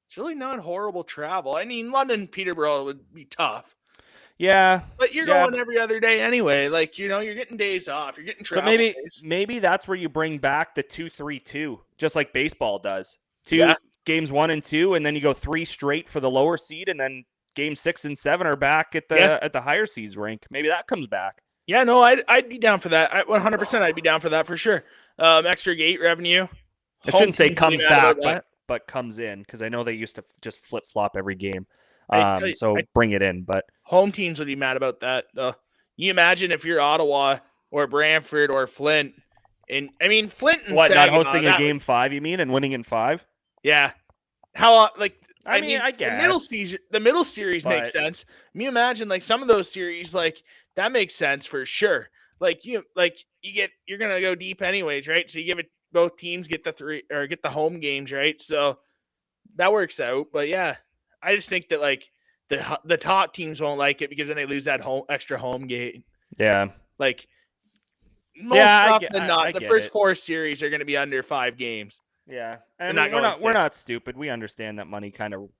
it's really not horrible travel. I mean, London, Peterborough would be tough. Yeah. But you're going every other day anyway. Like, you're getting days off. You're getting travel days. Maybe that's where you bring back the 2-3-2, just like baseball does. Games 1 and 2, and then you go 3 straight for the lower seed, and then games 6 and 7 are back at the higher seeds rank. Maybe that comes back. Yeah, no, I'd be down for that. 100%, I'd be down for that for sure. Extra gate revenue. I shouldn't say comes back, but comes in, because I know they used to just flip flop every game. Bring it in, but home teams would be mad about that, though. You imagine if you're Ottawa or Brantford or Flint, and I mean Flint and not hosting a game 5, you mean, and winning in 5? Yeah. How I mean, I guess the middle series makes sense. I mean, imagine like some of those series, like that makes sense for sure. You're gonna go deep anyways, right? So you give it both teams get the home games, right? So that works out. But yeah, I just think that like the top teams won't like it because then they lose that extra home gate. Yeah, like most often than not, the first 4 series are going to be under 5 games. Yeah, and we're not stupid. We understand that money kind of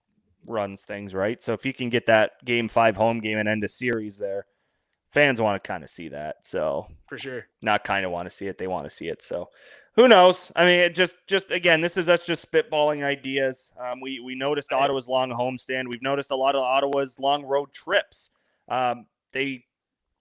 runs things, right? So if you can get that game 5 home game and end a series there, fans want to kind of see that. So for sure, not kind of want to see it; they want to see it. So who knows? I mean, it just again, this is us just spitballing ideas. We noticed Ottawa's long homestand. We've noticed a lot of Ottawa's long road trips. They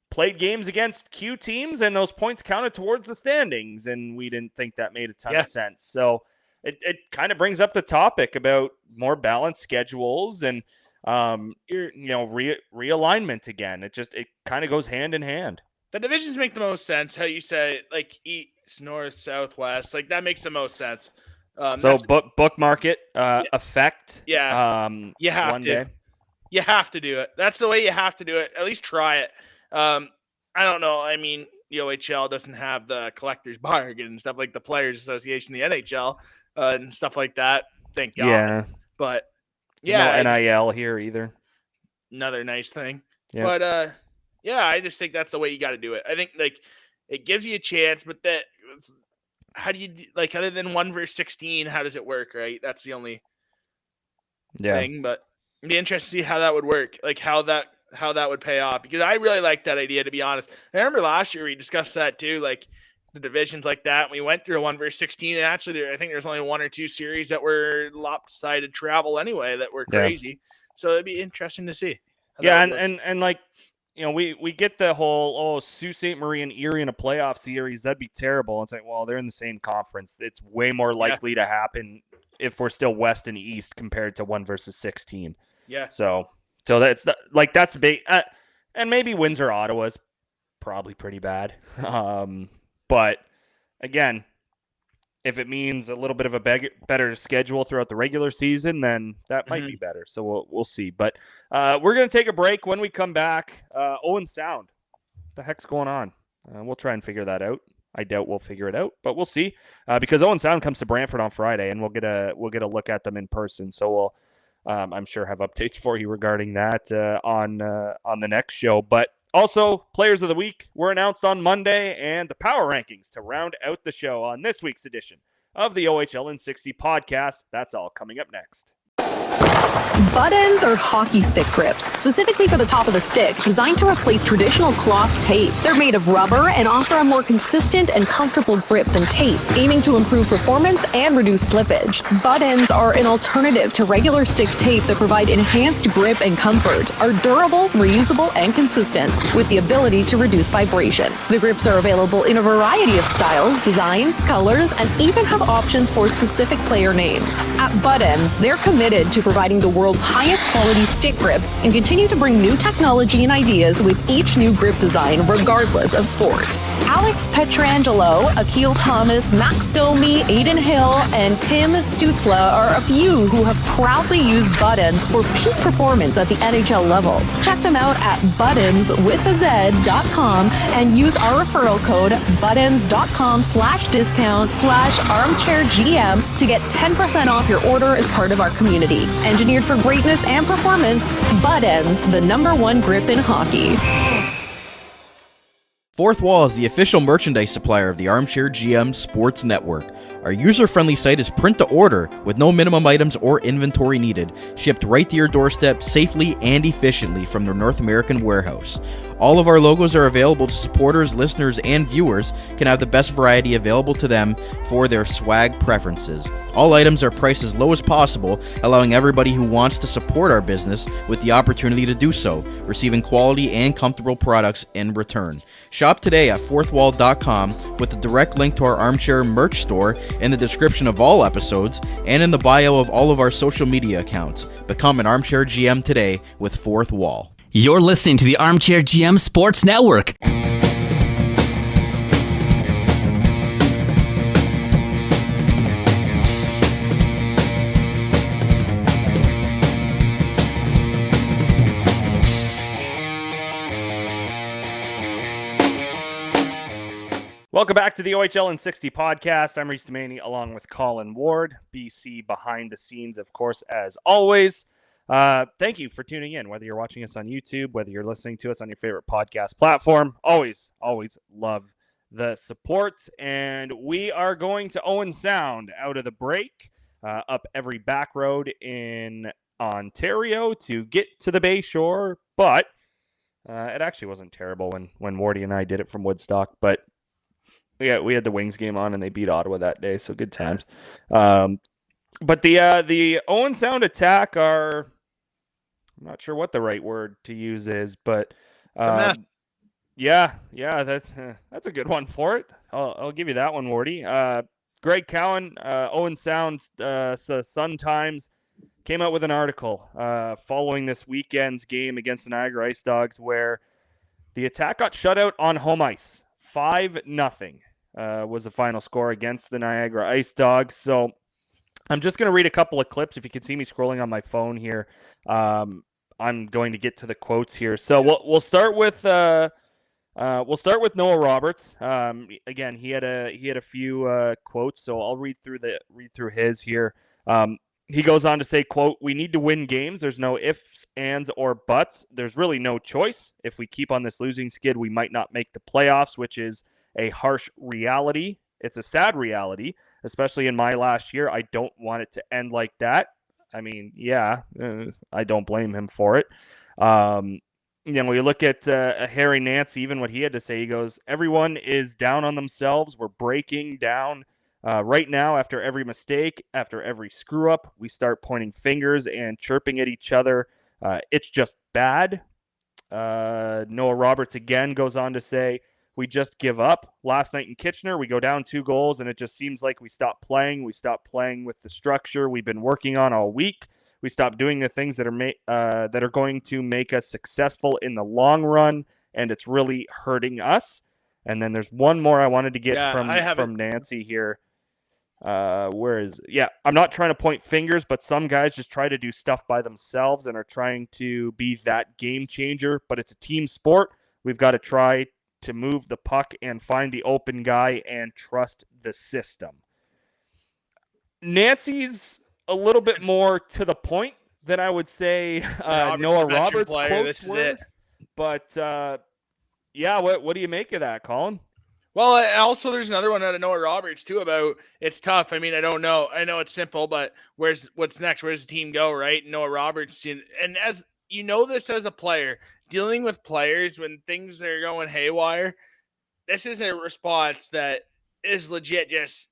played games against Q teams, and those points counted towards the standings, and we didn't think that made a ton of sense. So it kind of brings up the topic about more balanced schedules and realignment again. It kind of goes hand in hand. The divisions make the most sense. How you say like east, north, south, west, like that makes the most sense. Bookmark it, effect. Yeah, you have to. Day. You have to do it. That's the way you have to do it. At least try it. I don't know. I mean, the OHL doesn't have the collector's bargain and stuff like the Players Association, the NHL, and stuff like that. Thank God. Yeah. But no NIL here either. Another nice thing. Yeah. But I just think that's the way you got to do it. I think like it gives you a chance, but how do you like other than 1 versus 16? How does it work? Right. That's the only thing. But it'd be interesting to see how that would work. Like how that would pay off, because I really like that idea, to be honest. I remember last year we discussed that too, like the divisions like that. We went through a 1 versus 16, and actually I think there's only 1 or 2 series that were lopsided travel anyway that were crazy. So it'd be interesting to see. Yeah, and like we get the whole Sault Ste. Marie and Erie in a playoff series, that'd be terrible. It's like, well, they're in the same conference. It's way more likely to happen if we're still West and East compared to 1 versus 16. Yeah. So that's big, and maybe Windsor, Ottawa's probably pretty bad. But again, if it means a little bit of a better schedule throughout the regular season, then that might be better. So we'll see. But we're gonna take a break. When we come back, Owen Sound, what the heck's going on? We'll try and figure that out. I doubt we'll figure it out, but we'll see. Because Owen Sound comes to Brantford on Friday, and we'll get a look at them in person. So we'll. I'm sure have updates for you regarding that on the next show. But also, Players of the Week were announced on Monday, and the power rankings to round out the show on this week's edition of the OHL in 60 podcast. That's all coming up next. Butt ends are hockey stick grips, specifically for the top of the stick, designed to replace traditional cloth tape. They're made of rubber and offer a more consistent and comfortable grip than tape, aiming to improve performance and reduce slippage. Butt ends are an alternative to regular stick tape that provide enhanced grip and comfort, are durable, reusable, and consistent, with the ability to reduce vibration. The grips are available in a variety of styles, designs, colors, and even have options for specific player names. At Butt Ends, they're committed to providing the world's highest quality stick grips and continue to bring new technology and ideas with each new grip design, regardless of sport. Alex Petrangelo, Akil Thomas, Max Domi, Aiden Hill, and Tim Stutzla are a few who have proudly used Butt Ends for peak performance at the NHL level. Check them out at buttonswithaz.com and use our referral code buttons.com/discount/armchairgm to get 10% off your order as part of our community. Engineered for greatness and performance, Butt Ends, the #1 grip in hockey. Fourth Wall is the official merchandise supplier of the Armchair GM Sports Network. Our user-friendly site is print to order with no minimum items or inventory needed, shipped right to your doorstep safely and efficiently from their North American warehouse. All of our logos are available to supporters, listeners, and viewers can have the best variety available to them for their swag preferences. All items are priced as low as possible, allowing everybody who wants to support our business with the opportunity to do so, receiving quality and comfortable products in return. Shop today at fourthwall.com with the direct link to our Armchair merch store in the description of all episodes and in the bio of all of our social media accounts. Become an Armchair GM today with Fourth Wall. You're listening to the Armchair GM Sports Network. Welcome back to the OHL in 60 podcast. I'm Reece Doumani along with Colin Ward, BC behind the scenes, of course, as always. Thank you for tuning in, whether you're watching us on YouTube, whether you're listening to us on your favorite podcast platform. Always love the support. And we are going to Owen Sound out of the break, up every back road in Ontario to get to the Bay Shore. But it actually wasn't terrible when Wardy and I did it from Woodstock. But yeah, we had the Wings game on and they beat Ottawa that day, so good times. But the Owen Sound attack are, I'm not sure what the right word to use is, but It's a mess. yeah, that's a good one for it. I'll give you that one, Wardy. Greg Cowan, Owen Sound, Sun Times came out with an article following this weekend's game against the Niagara Ice Dogs, where the attack got shut out on home ice. 5-0 was the final score against the Niagara Ice Dogs. So I'm just going to read a couple of clips. If you can see me scrolling on my phone here, I'm going to get to the quotes here. So we'll start with Noah Roberts. Again, he had a few quotes, so I'll read through his here. He goes on to say, quote, "We need to win games. There's no ifs, ands, or buts. There's really no choice. If we keep on this losing skid, we might not make the playoffs," which is a harsh reality. It's a sad reality, especially in my last year. I don't want it to end like that. I mean, yeah, I don't blame him for it. We look at Harry Nance, even what he had to say. He goes, "Everyone is down on themselves. We're breaking down. Right now, after every mistake, after every screw up, we start pointing fingers and chirping at each other. It's just bad." Noah Roberts again goes on to say, "We just give up. Last night in Kitchener, we go down 2 goals, and it just seems like we stop playing. We stop playing with the structure we've been working on all week. We stop doing the things that are going to make us successful in the long run, and it's really hurting us." And then there's one more I wanted to get from Nancy here. I'm not trying to point fingers, but some guys just try to do stuff by themselves and are trying to be that game changer. But it's a team sport. We've got to try to move the puck and find the open guy and trust the system. Nancy's a little bit more to the point than I would say Noah Roberts quotes were. But what do you make of that, Colin? Well, also there's another one out of Noah Roberts too about it's tough. I mean, I don't know. I know it's simple, but what's next? Where does the team go, right? Noah Roberts, and as you know, this as a player, dealing with players when things are going haywire, this isn't a response that is legit just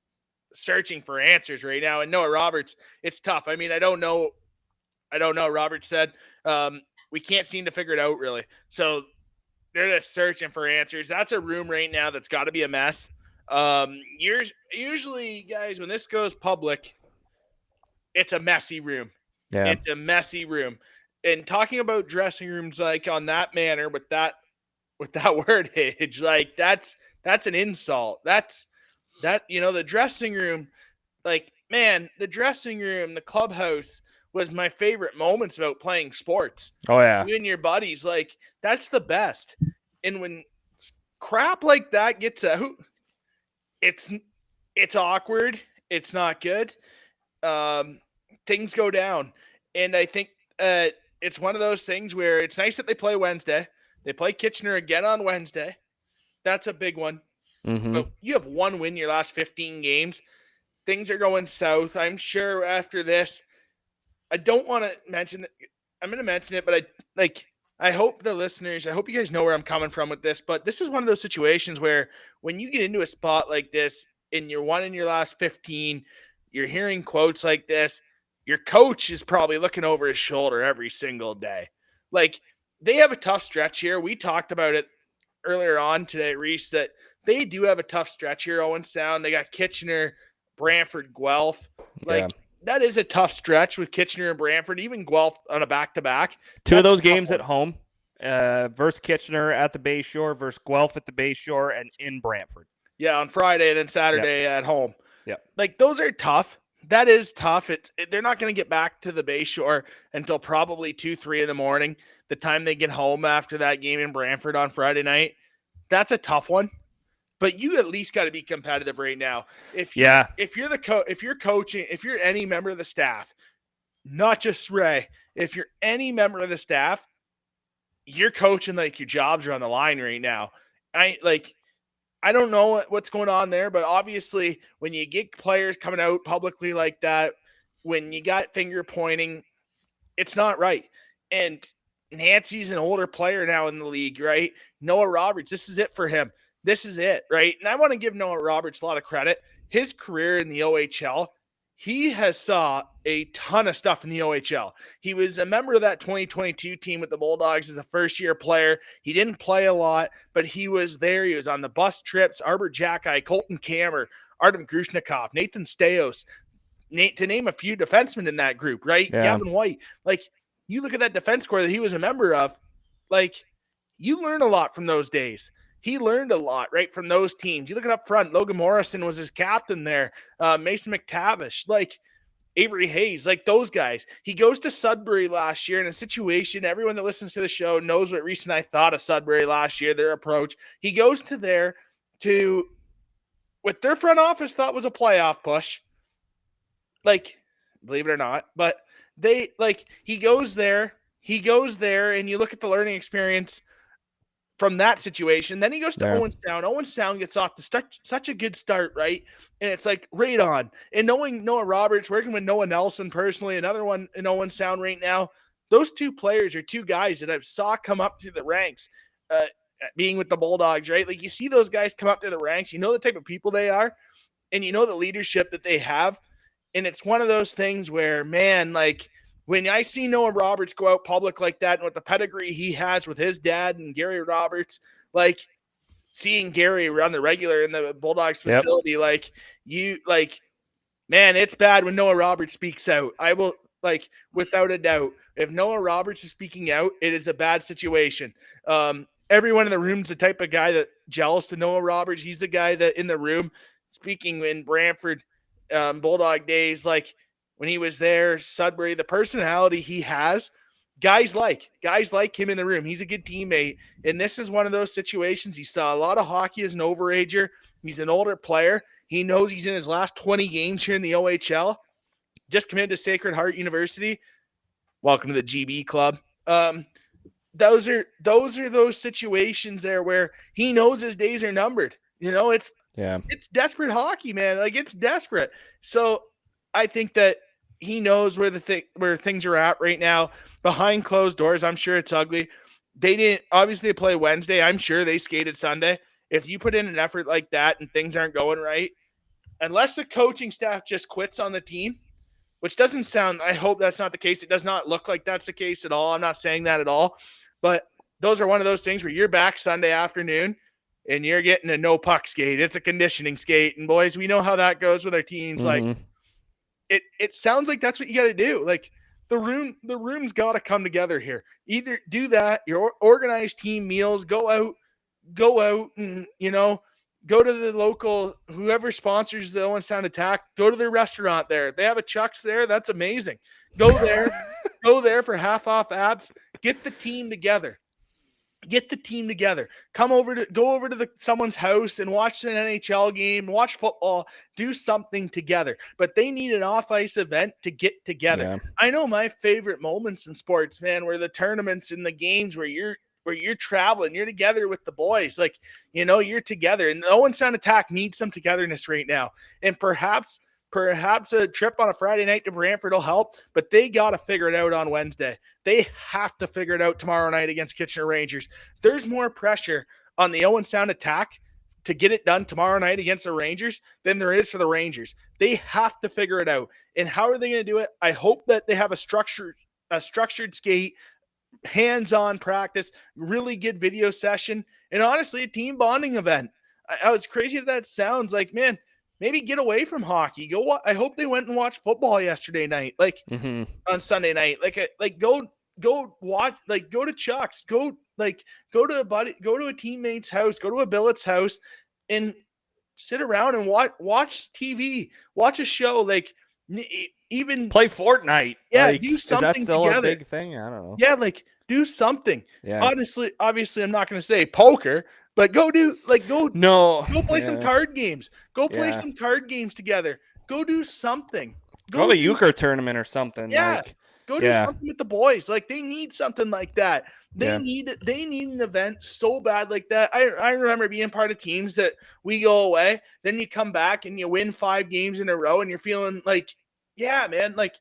searching for answers right now. And Noah Roberts, it's tough. I mean, I don't know. Roberts said, we can't seem to figure it out really. So they're just searching for answers. That's a room right now that's got to be a mess. Usually, guys, when this goes public, it's a messy room. Yeah. It's a messy room. And talking about dressing rooms like on that manner with that wordage, like that's an insult. The dressing room, like, man, the dressing room, the clubhouse was my favorite moments about playing sports. Oh yeah. You and your buddies, like, that's the best. And when crap like that gets out, it's awkward. It's not good. Things go down. And I think it's one of those things where it's nice that they play Wednesday. They play Kitchener again on Wednesday. That's a big one. Mm-hmm. But you have one win your last 15 games. Things are going south. I'm sure after this, I don't want to mention that. I'm going to mention it, but I hope the listeners, I hope you guys know where I'm coming from with this, but this is one of those situations where when you get into a spot like this and you're one in your last 15, you're hearing quotes like this, your coach is probably looking over his shoulder every single day. Like, they have a tough stretch here. We talked about it earlier on today, Reece, that they do have a tough stretch here. Owen Sound, they got Kitchener, Brantford, Guelph. Like, that is a tough stretch with Kitchener and Brantford, even Guelph on a back-to-back. Two of those games at home, versus Kitchener at the Bayshore, versus Guelph at the Bayshore, and in Brantford. Yeah, on Friday and then Saturday at home. Yep. Like, those are tough. That is tough. They're not going to get back to the Bayshore until probably 2-3 in the morning, the time they get home after that game in Brantford on Friday night. That's a tough one. But you at least got to be competitive right now. If you're coaching, if you're any member of the staff, not just Ray, if you're any member of the staff, you're coaching like your jobs are on the line right now. I don't know what's going on there, but obviously when you get players coming out publicly like that, when you got finger pointing, it's not right. And Nancy's an older player now in the league, right? Noah Roberts, this is it for him. This is it, right? And I want to give Noah Roberts a lot of credit. His career in the OHL, he has saw a ton of stuff in the OHL. He was a member of that 2022 team with the Bulldogs as a first-year player. He didn't play a lot, but he was there. He was on the bus trips. Arbor Jacki, Colton Kammer, Artem Grushnikov, Nathan Steos, to name a few defensemen in that group, right? Yeah. Gavin White. Like, you look at that defense corps that he was a member of, like, you learn a lot from those days. He learned a lot, right, from those teams. You look at up front, Logan Morrison was his captain there. Mason McTavish, like Avery Hayes, like those guys. He goes to Sudbury last year in a situation, everyone that listens to the show knows what Reece and I thought of Sudbury last year, their approach. He goes to there to, what their front office thought was a playoff push. Like, believe it or not, but he goes there, and you look at the learning experience from that situation. Then he goes to Owen Sound. Owen Sound gets off to such a good start, right? And it's like right on. And knowing Noah Roberts, working with Noah Nelson personally, another one in Owen Sound right now, those two players are two guys that I saw come up through the ranks, being with the Bulldogs, right? Like, you see those guys come up through the ranks, you know the type of people they are, and you know the leadership that they have. And it's one of those things where, man, like, when I see Noah Roberts go out public like that and with the pedigree he has with his dad and Gary Roberts, like seeing Gary run the regular in the Bulldogs facility, man, it's bad when Noah Roberts speaks out. I will, without a doubt, if Noah Roberts is speaking out, it is a bad situation. Everyone in the room's the type of guy that gels to Noah Roberts. He's the guy that in the room, speaking in Brantford Bulldog days, like, when he was there, Sudbury, the personality he has, guys like him in the room. He's a good teammate. And this is one of those situations. He saw a lot of hockey as an overager. He's an older player. He knows he's in his last 20 games here in the OHL. Just committed to Sacred Heart University. Welcome to the GB club. Those are those situations there where he knows his days are numbered. You know, it's desperate hockey, man. Like, it's desperate. So I think that he knows where things are at right now. Behind closed doors, I'm sure it's ugly. They didn't obviously play Wednesday. I'm sure they skated Sunday. If you put in an effort like that and things aren't going right, unless the coaching staff just quits on the team, which doesn't sound, I hope that's not the case. It does not look like that's the case at all. I'm not saying that at all. But those are one of those things where you're back Sunday afternoon and you're getting a no puck skate. It's a conditioning skate. And boys, we know how that goes with our teams. Mm-hmm. Like, it sounds like that's what you got to do. Like, the room's got to come together here. Either do that, your organized team meals, go out and, you know, go to the local, whoever sponsors the Owen Sound Attack, go to their restaurant there. They have a Chuck's there. That's amazing. Go there for half off abs. Get the team together. Go over to someone's house and watch an NHL game, watch football, do something together. But they need an off-ice event to get together. Yeah. I know my favorite moments in sports, man, were the tournaments and the games where you're where you're traveling, you're together with the boys, like, you're together, and the Owen Sound attack needs some togetherness right now. And perhaps a trip on a Friday night to Brantford will help, but they got to figure it out on Wednesday. They have to figure it out tomorrow night against Kitchener Rangers. There's more pressure on the Owen Sound attack to get it done tomorrow night against the Rangers than there is for the Rangers. They have to figure it out. And how are they going to do it? I hope that they have a structured skate, hands-on practice, really good video session, and honestly, a team bonding event. As crazy as that sounds, like, man, maybe get away from hockey. I hope they went and watched football yesterday night, like on Sunday night. Like go watch, like go to Chuck's, go to a buddy, go to a teammate's house, go to a billet's house, and sit around and watch TV, watch a show, like even play Fortnite. Yeah, like, do something is that still together. a big thing? I don't know. Yeah, like do something. Yeah. Obviously, I'm not going to say poker, but go play some card games. Go play some card games together. Go do something. Go to a euchre tournament or something. Yeah. Go do something with the boys. Like, they need something like that. They need an event so bad like that. I remember being part of teams that we go away, then you come back and you win 5 games in a row, and you're feeling like, yeah, man, like,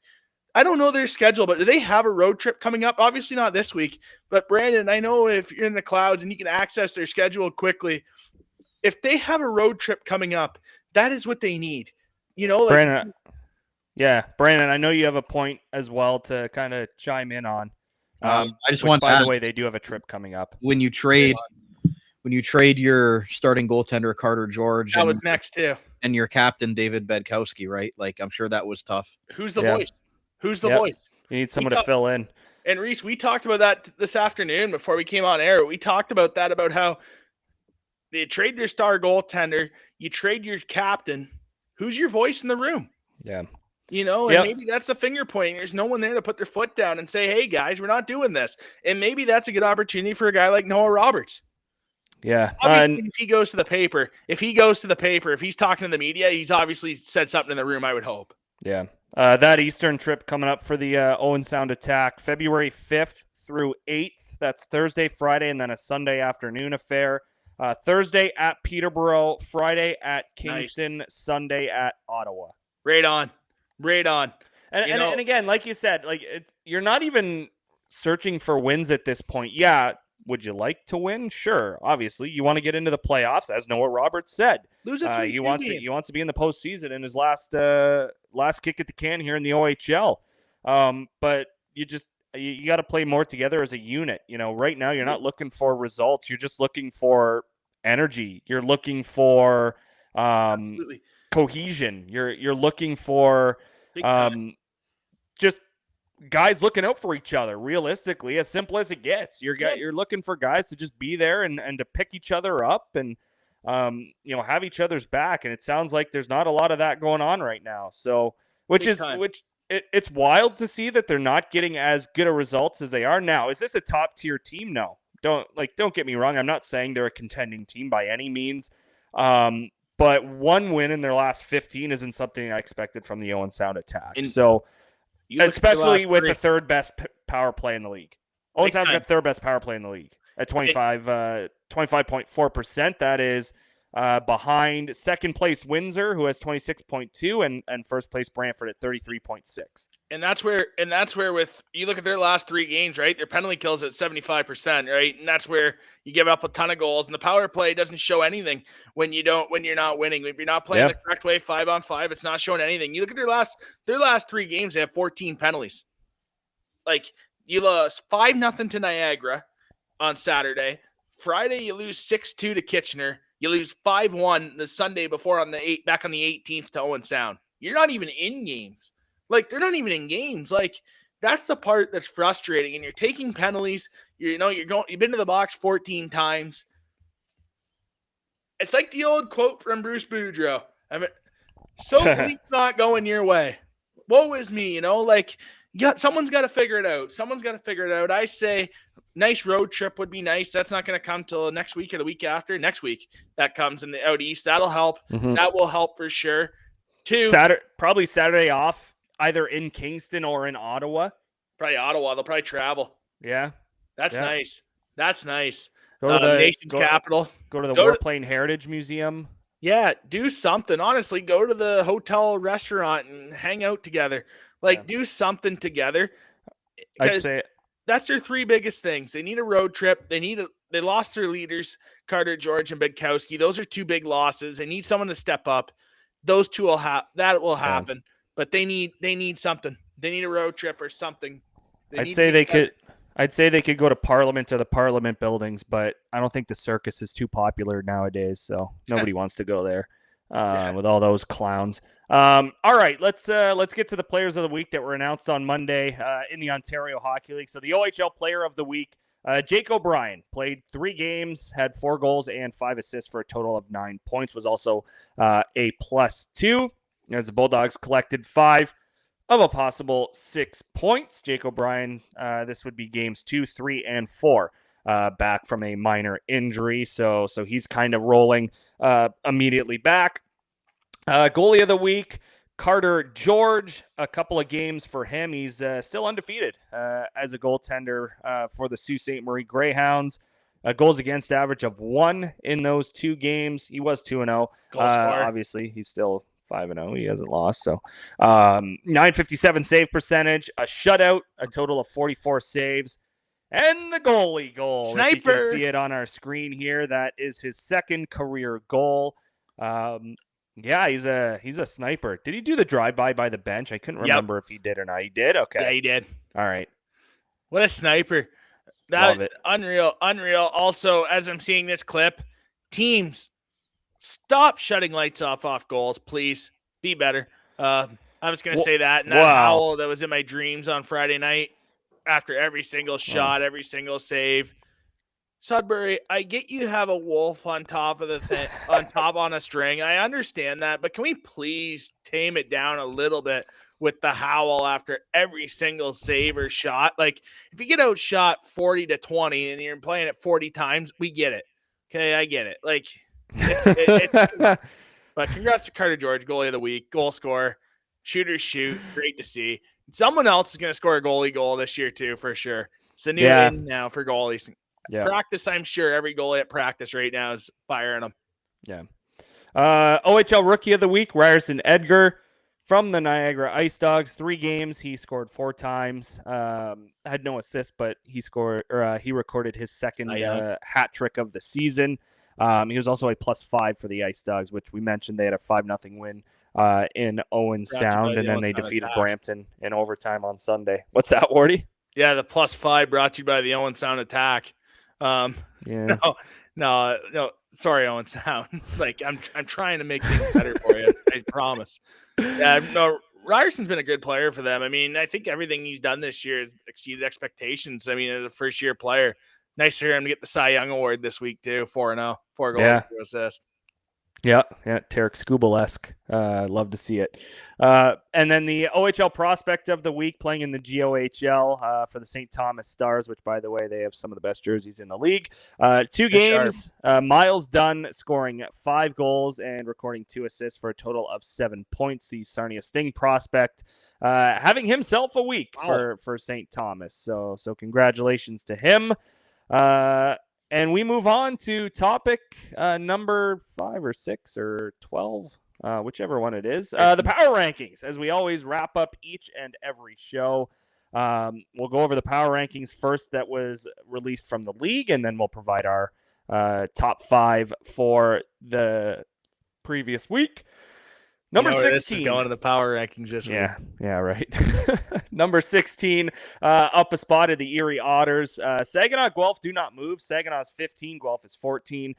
I don't know their schedule, but do they have a road trip coming up? Obviously not this week. But Brandon, I know if you're in the clouds and you can access their schedule quickly, if they have a road trip coming up, that is what they need. Brandon, Brandon, I know you have a point as well to kind of chime in on. I just want to by add, the way, they do have a trip coming up. When you trade your starting goaltender Carter George, that was next too, and your captain David Bedkowski, right? Like, I'm sure that was tough. Who's the voice? Who's the voice? You need someone to fill in. And Reece, we talked about that this afternoon before we came on air. We talked about that, about how they trade their star goaltender, you trade your captain. Who's your voice in the room? Yeah. And maybe that's the finger pointing. There's no one there to put their foot down and say, hey, guys, we're not doing this. And maybe that's a good opportunity for a guy like Noah Roberts. Yeah. Obviously, if he goes to the paper, if he's talking to the media, he's obviously said something in the room, I would hope. Yeah. That Eastern trip coming up for the Owen Sound attack, February 5th through 8th. That's Thursday, Friday, and then a Sunday afternoon affair. Thursday at Peterborough, Friday at Kingston, Sunday at Ottawa. Right on. And again, like you said, like you're not even searching for wins at this point. Yeah, would you like to win? Sure. Obviously, you want to get into the playoffs, as Noah Roberts said. Lose a 3-2 he wants to be in the postseason in his last kick at the can here in the OHL. But you got to play more together as a unit. Right now you're not looking for results. You're just looking for energy. You're looking for cohesion. You're looking for just guys looking out for each other. Realistically, as simple as it gets, you're looking for guys to just be there and to pick each other up and have each other's back. And it sounds like there's not a lot of that going on right now. So, it's wild to see that they're not getting as good of results as they are now. Is this a top tier team? No. Don't get me wrong. I'm not saying they're a contending team by any means. But one win in their last 15 isn't something I expected from the Owen Sound attack. Especially with the third best power play in the league. Owen Sound's got third best power play in the league at 25.4%. That is behind second place Windsor, who has 26.2, and first place Brantford at 33.6. And that's where with you look at their last 3 games, right? Their penalty kills at 75%, right? And that's where you give up a ton of goals, and the power play doesn't show anything when you're not winning. If you're not playing the correct way, 5-on-5, it's not showing anything. You look at their last 3 games, they have 14 penalties. Like, you lost 5-0 to Niagara on Saturday. Friday, you lose 6-2 to Kitchener. You lose 5-1 the Sunday before back on the 18th to Owen Sound. You're not even in games. Like, they're not even in games. Like, that's the part that's frustrating. And you're taking penalties. You've been to the box 14 times. It's like the old quote from Bruce Boudreau. I mean, league's not going your way. Woe is me, someone's got to figure it out. I say nice road trip would be nice. That's not going to come till next week or the week after. Next week that comes in the out east. That'll help. Mm-hmm. That will help for sure. Probably Saturday off, either in Kingston or in Ottawa. Probably Ottawa. They'll probably travel. Yeah. That's nice. That's nice. Go to the nation's capital. Go to the Warplane Heritage Museum. Yeah, do something. Honestly, go to the hotel restaurant and hang out together. Do something together. I'd say that's their three biggest things. They need a road trip. They lost their leaders, Carter, George, and Bigkowski. Those are two big losses. They need someone to step up. Those two will happen. Yeah. But they need something. They need a road trip or something. I'd say they could go to Parliament or the Parliament buildings, but I don't think the circus is too popular nowadays, so nobody wants to go there with all those clowns. All right, let's get to the players of the week that were announced on Monday in the Ontario Hockey League. So the OHL Player of the Week, Jake O'Brien, played 3 games, had 4 goals and 5 assists for a total of 9 points, was also a +2, as the Bulldogs collected 5 of a possible 6 points. Jake O'Brien, this would be games 2, 3, and 4 back from a minor injury. So he's kind of rolling immediately back. Goalie of the week, Carter George, a couple of games for him. He's still undefeated as a goaltender for the Sault Ste. Marie Greyhounds. Goals against average of 1 in those 2 games. He was 2-0. Obviously, he's still 5-0. He hasn't lost. So 957 save percentage, a shutout, a total of 44 saves, and the goalie goal. Sniper. If you can see it on our screen here, that is his second career goal. Yeah, he's a sniper. Did he do the drive-by by the bench? I couldn't remember if he did or not. He did? Okay. Yeah, he did. All right. What a sniper. Love it. Unreal. Also, as I'm seeing this clip, teams, stop shutting lights off goals, please. Be better. I'm just going to say that. And that howl that was in my dreams on Friday night after every single shot, every single save. Sudbury, I get you have a wolf on top of the thing, on a string. I understand that, but can we please tame it down a little bit with the howl after every single save or shot? Like, if you get outshot 40-20 and you're playing it 40 times, we get it. Okay, I get it. Like, but congrats to Carter George, goalie of the week, goal scorer, shooters shoot, great to see. Someone else is going to score a goalie goal this year too, for sure. It's a new in now for goalies. Yeah. Practice, I'm sure every goalie at practice right now is firing them. Yeah. OHL Rookie of the Week, Ryerson Edgar from the Niagara Ice Dogs. 3 games, he scored 4 times. Had no assists, but he recorded his second hat trick of the season. He was also a +5 for the Ice Dogs, which we mentioned they had a 5-0 win in Owen Sound, and then they defeated Brampton in overtime on Sunday. What's that, Wardy? Yeah, the +5 brought to you by the Owen Sound Attack. No, sorry, Owen Sound. Like, I'm trying to make things better for you. I promise. Yeah, no, Ryerson's been a good player for them. I mean, I think everything he's done this year has exceeded expectations. I mean, as a first-year player, nice to hear him get the Cy Young Award this week too. 4-0, 4 goals, 2 assists. Yeah, Tarek Skubal-esque. Love to see it. And then the OHL Prospect of the Week, playing in the GOHL for the St. Thomas Stars, which, by the way, they have some of the best jerseys in the league. 2 games, Miles Dunn scoring 5 goals and recording 2 assists for a total of 7 points. The Sarnia Sting prospect having himself a week for St. Thomas. So congratulations to him. And we move on to topic number 5 or 6 or 12, whichever one it is. The power rankings, as we always wrap up each and every show. We'll go over the power rankings first that was released from the league, and then we'll provide our top 5 for the previous week. Number 16. This is going to the power rankings this week. Yeah, right. Number 16, up a spot of the Erie Otters. Saginaw Guelph do not move. Saginaw's 15, Guelph is 14.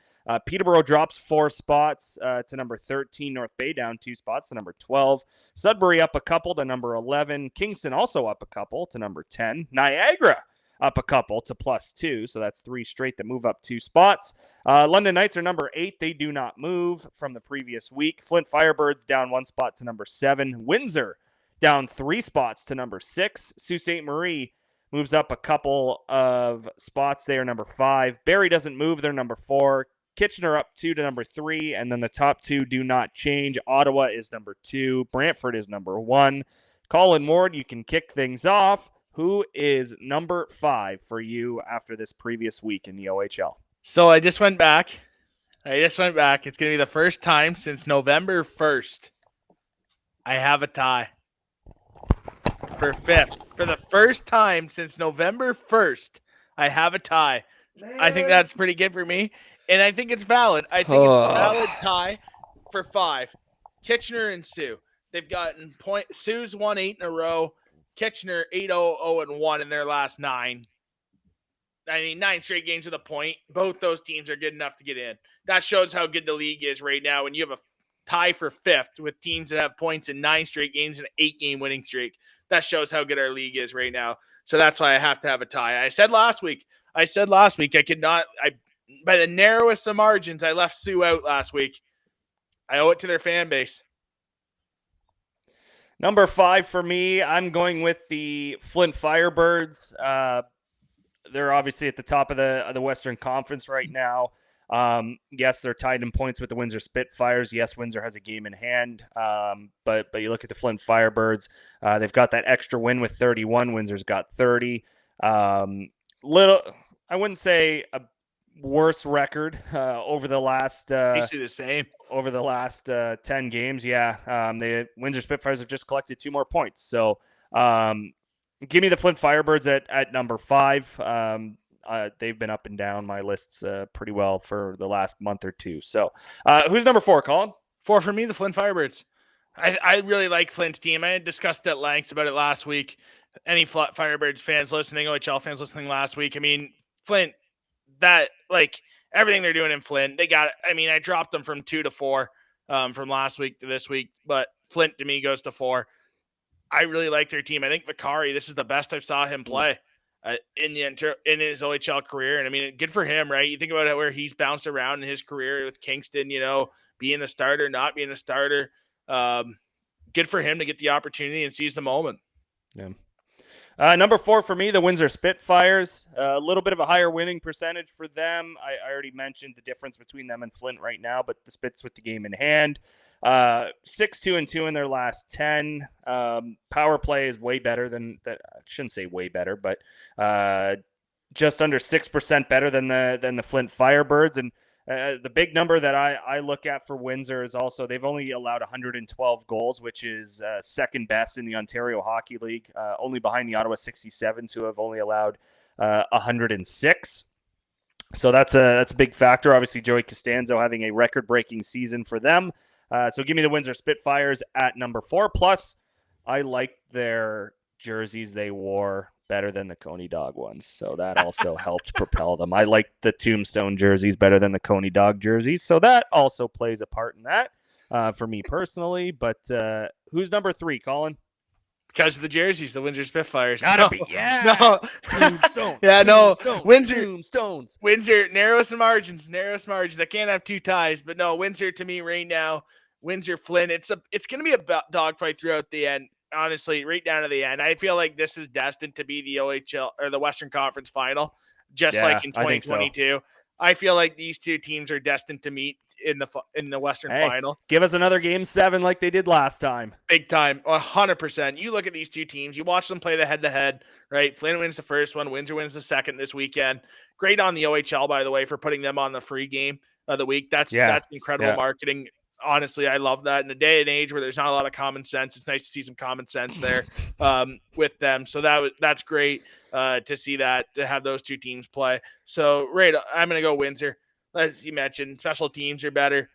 Peterborough drops 4 spots to number 13. North Bay down 2 spots to number 12. Sudbury up a couple to number 11. Kingston also up a couple to number 10. Niagara up a couple to +2, so that's 3 straight that move up 2 spots. London Knights are number 8. They do not move from the previous week. Flint Firebirds down 1 spot to number 7. Windsor down 3 spots to number 6. Sault Ste. Marie moves up a couple of spots. They are number 5. Barrie doesn't move. They're number 4. Kitchener up 2 to number 3, and then the top 2 do not change. Ottawa is number 2. Brantford is number 1. Colin Ward, you can kick things off. who is number 5 for you after this previous week in the OHL? So I just went back. It's going to be the first time since November 1st I have a tie for 5th. For the first time since November 1st, I have a tie. Man. I think that's pretty good for me, and I think it's valid. I think it's a valid tie for 5. Kitchener and Sioux. They've gotten Sioux's won 8 in a row. Kitchener 8-0-0-1 in their last 9. 9 straight games to the point. Both those teams are good enough to get in. That shows how good the league is right now. When you have a tie for 5th with teams that have points in 9 straight games and an 8-game winning streak, that shows how good our league is right now. So that's why I have to have a tie. I said last week I could not. By the narrowest of margins, I left Sioux out last week. I owe it to their fan base. Number 5 for me, I'm going with the Flint Firebirds. They're obviously at the top of the Western Conference right now. Yes, they're tied in points with the Windsor Spitfires. Yes, Windsor has a game in hand. But you look at the Flint Firebirds, they've got that extra win with 31. Windsor's got 30. I wouldn't say a worse record over the last basically the same over the last 10 games. Yeah, the Windsor Spitfires have just collected 2 more points. So give me the Flint Firebirds at number 5. They've been up and down my lists pretty well for the last month or two. So who's number 4, Colin? 4 for me, the Flint Firebirds. I really like Flint's team. I had discussed at length about it last week. Any Firebirds fans listening, OHL fans listening last week, I mean, Flint, everything they're doing in Flint, they got it. I mean, I dropped them from 2 to 4 from last week to this week, but Flint to me goes to 4. I really like their team. I think Vicari, this is the best I've saw him play in his OHL career. And I mean, good for him, right? You think about it where he's bounced around in his career with Kingston, being the starter, not being a starter. Good for him to get the opportunity and seize the moment. Yeah. Number 4 for me, the Windsor Spitfires. A little bit of a higher winning percentage for them. I already mentioned the difference between them and Flint right now, but the Spits with the game in hand. 6-2-2 in their last 10. Power play is way better than that. I shouldn't say way better, but just under 6% better than the Flint Firebirds. And the big number that I look at for Windsor is also they've only allowed 112 goals, which is second best in the Ontario Hockey League, only behind the Ottawa 67s, who have only allowed 106. So that's a big factor. Obviously, Joey Costanzo having a record-breaking season for them. So give me the Windsor Spitfires at number 4. Plus, I like their jerseys they wore better than the Coney Dog ones. So that also helped propel them. I like the Tombstone jerseys better than the Coney Dog jerseys. So that also plays a part in that for me personally. But who's number 3, Colin? Because of the jerseys, the Windsor Spitfires. Gotta be, yeah. No. Tombstone. Yeah, no. Windsor. Tombstones. Windsor, narrowest margins. I can't have 2 ties, but no, Windsor to me right now, Windsor Flint, it's going to be a dogfight throughout the end. Honestly, right down to the end. I feel like this is destined to be the OHL or the Western Conference final, just like in 2022. I feel like these 2 teams are destined to meet in the Western final. Give us another Game 7 like they did last time. Big time, 100%. You look at these 2 teams, you watch them play the head-to-head, right? Flint wins the first one, Windsor wins the second this weekend. Great on the OHL, by the way, for putting them on the free game of the week. That's incredible marketing. Honestly, I love that. In a day and age where there's not a lot of common sense, it's nice to see some common sense there with them. So that's great to see that, to have those 2 teams play. So, right, I'm going to go Windsor. As you mentioned, special teams are better.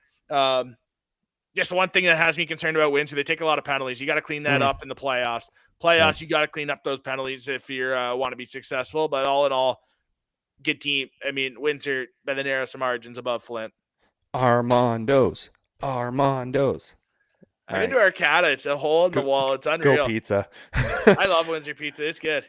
Just one thing that has me concerned about Windsor, they take a lot of penalties. You got to clean that up in the playoffs. You got to clean up those penalties if you want to be successful. But all in all, good team. I mean, Windsor by the narrowest margins above Flint. Armando's. I've been to Arcata. It's a hole in the wall. It's unreal. Go pizza. I love Windsor pizza. It's good.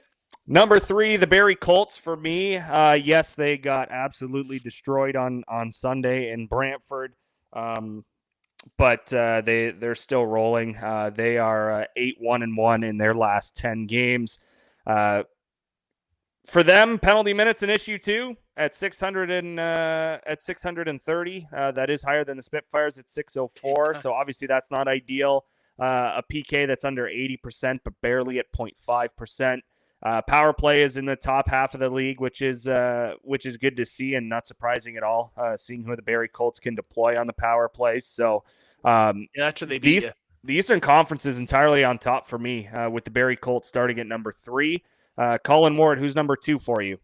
Number 3, the Barrie Colts for me. Yes, they got absolutely destroyed on Sunday in Brantford, but they're still rolling. They are 8-1-1 in their last 10 games. For them, penalty minutes an issue too at 630. That is higher than the Spitfires at 604. So obviously that's not ideal. A PK that's under 80%, but barely at 0.5%. Power play is in the top half of the league, which is good to see and not surprising at all, seeing who the Barrie Colts can deploy on the power play. So that's what they beat you. The Eastern Conference is entirely on top for me, with the Barrie Colts starting at number 3. Colin Ward, who's number 2 for you?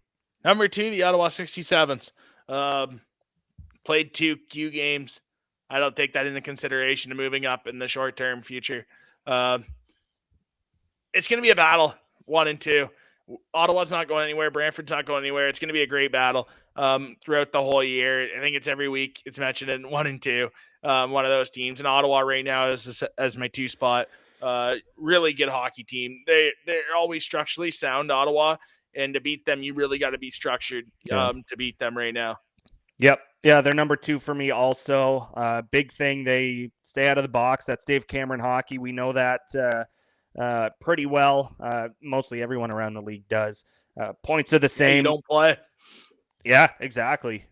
Number 2, the Ottawa 67s. Played 2 Q games. I don't take that into consideration to moving up in the short-term future. It's going to be a battle, 1 and 2. Ottawa's not going anywhere. Brantford's not going anywhere. It's going to be a great battle throughout the whole year. I think it's every week it's mentioned in 1 and 2, one of those teams. And Ottawa right now is as my 2 spot. Really good hockey team. They're always structurally sound, Ottawa, and to beat them, you really got to be structured to beat them right now. Yep. Yeah, they're number 2 for me also. Big thing, they stay out of the box. That's Dave Cameron hockey. We know that pretty well. Mostly everyone around the league does. Points are the same. You don't play. Yeah, exactly.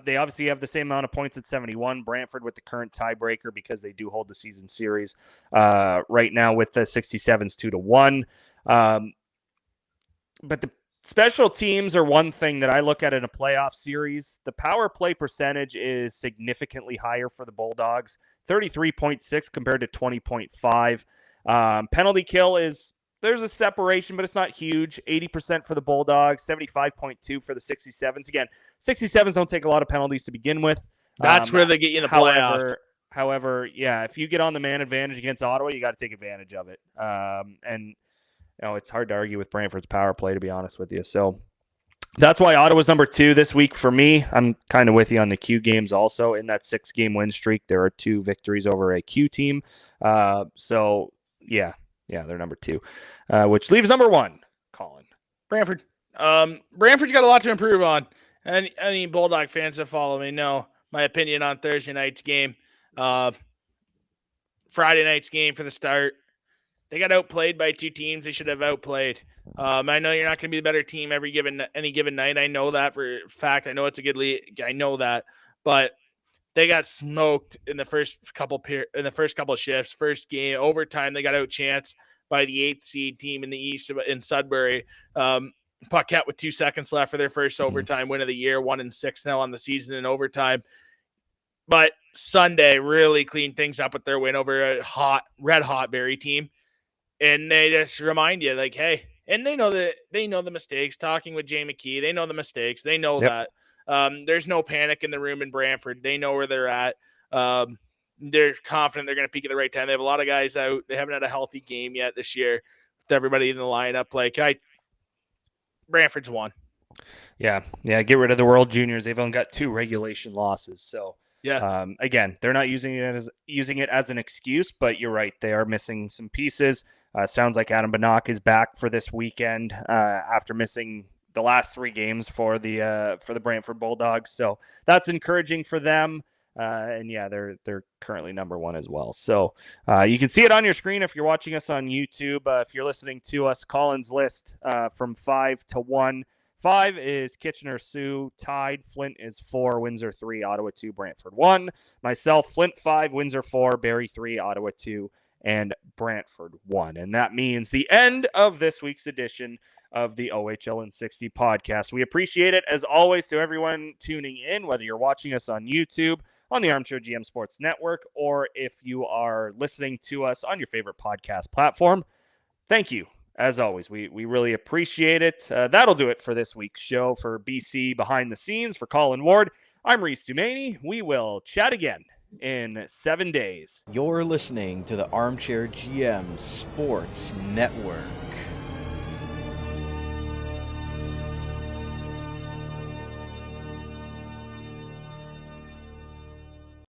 They obviously have the same amount of points at 71. Brantford with the current tiebreaker because they do hold the season series right now with the 67s 2-1. But the special teams are one thing that I look at in a playoff series. The power play percentage is significantly higher for the Bulldogs, 33.6 compared to 20.5. Penalty kill there's a separation, but it's not huge. 80% for the Bulldogs, 75.2 for the 67s. Again, 67s don't take a lot of penalties to begin with. That's where they get you in the playoffs. However, yeah, if you get on the man advantage against Ottawa, you got to take advantage of it. And it's hard to argue with Brantford's power play, to be honest with you. So that's why Ottawa's number 2 this week for me. I'm kind of with you on the Q games also. In that 6-game win streak, there are 2 victories over a Q team. So, yeah, they're number 2, which leaves number 1, Colin. Brantford. Brantford's got a lot to improve on. And any Bulldog fans that follow me know my opinion on Thursday night's game. Friday night's game for the start. They got outplayed by 2 teams they should have outplayed. I know you're not going to be the better team any given night. I know that for a fact. I know it's a good league. I know that. But they got smoked in the first couple of shifts. First game, overtime, they got outchanced by the 8th seed team in the East in Sudbury. Paquette with 2 seconds left for their first overtime win of the year, 1-6 now on the season in overtime. But Sunday really cleaned things up with their win over a red hot Barrie team. And they just remind you, like, hey, and they know the mistakes. Talking with Jay McKee, they know the mistakes. They know that. There's no panic in the room in Brantford. They know where they're at. They're confident they're going to peak at the right time. They have a lot of guys out. They haven't had a healthy game yet this year with everybody in the lineup. Brantford's won. Yeah. Get rid of the World Juniors. They've only got 2 regulation losses. So again, they're not using it as an excuse, but you're right. They are missing some pieces. Sounds like Adam Banach is back for this weekend after missing the last 3 games for the Brantford Bulldogs. So that's encouraging for them. And yeah, they're currently number 1 as well. So you can see it on your screen if you're watching us on YouTube. If you're listening to us, Colin's list from 5 to 1. 5 is Kitchener-Sioux, tied. Flint is 4, Windsor 3, Ottawa 2, Brantford 1. Myself, Flint 5, Windsor 4, Barrie 3, Ottawa 2, and Brantford 1. And that means the end of this week's edition of the OHL in 60 podcast. We appreciate it, as always, to everyone tuning in, whether you're watching us on YouTube, on the Armchair GM Sports Network, or if you are listening to us on your favorite podcast platform. Thank you. As always, we really appreciate it. That'll do it for this week's show. For BC Behind the Scenes, for Colin Ward, I'm Reece Doumani. We will chat again in 7 days. You're listening to the Armchair GM Sports Network.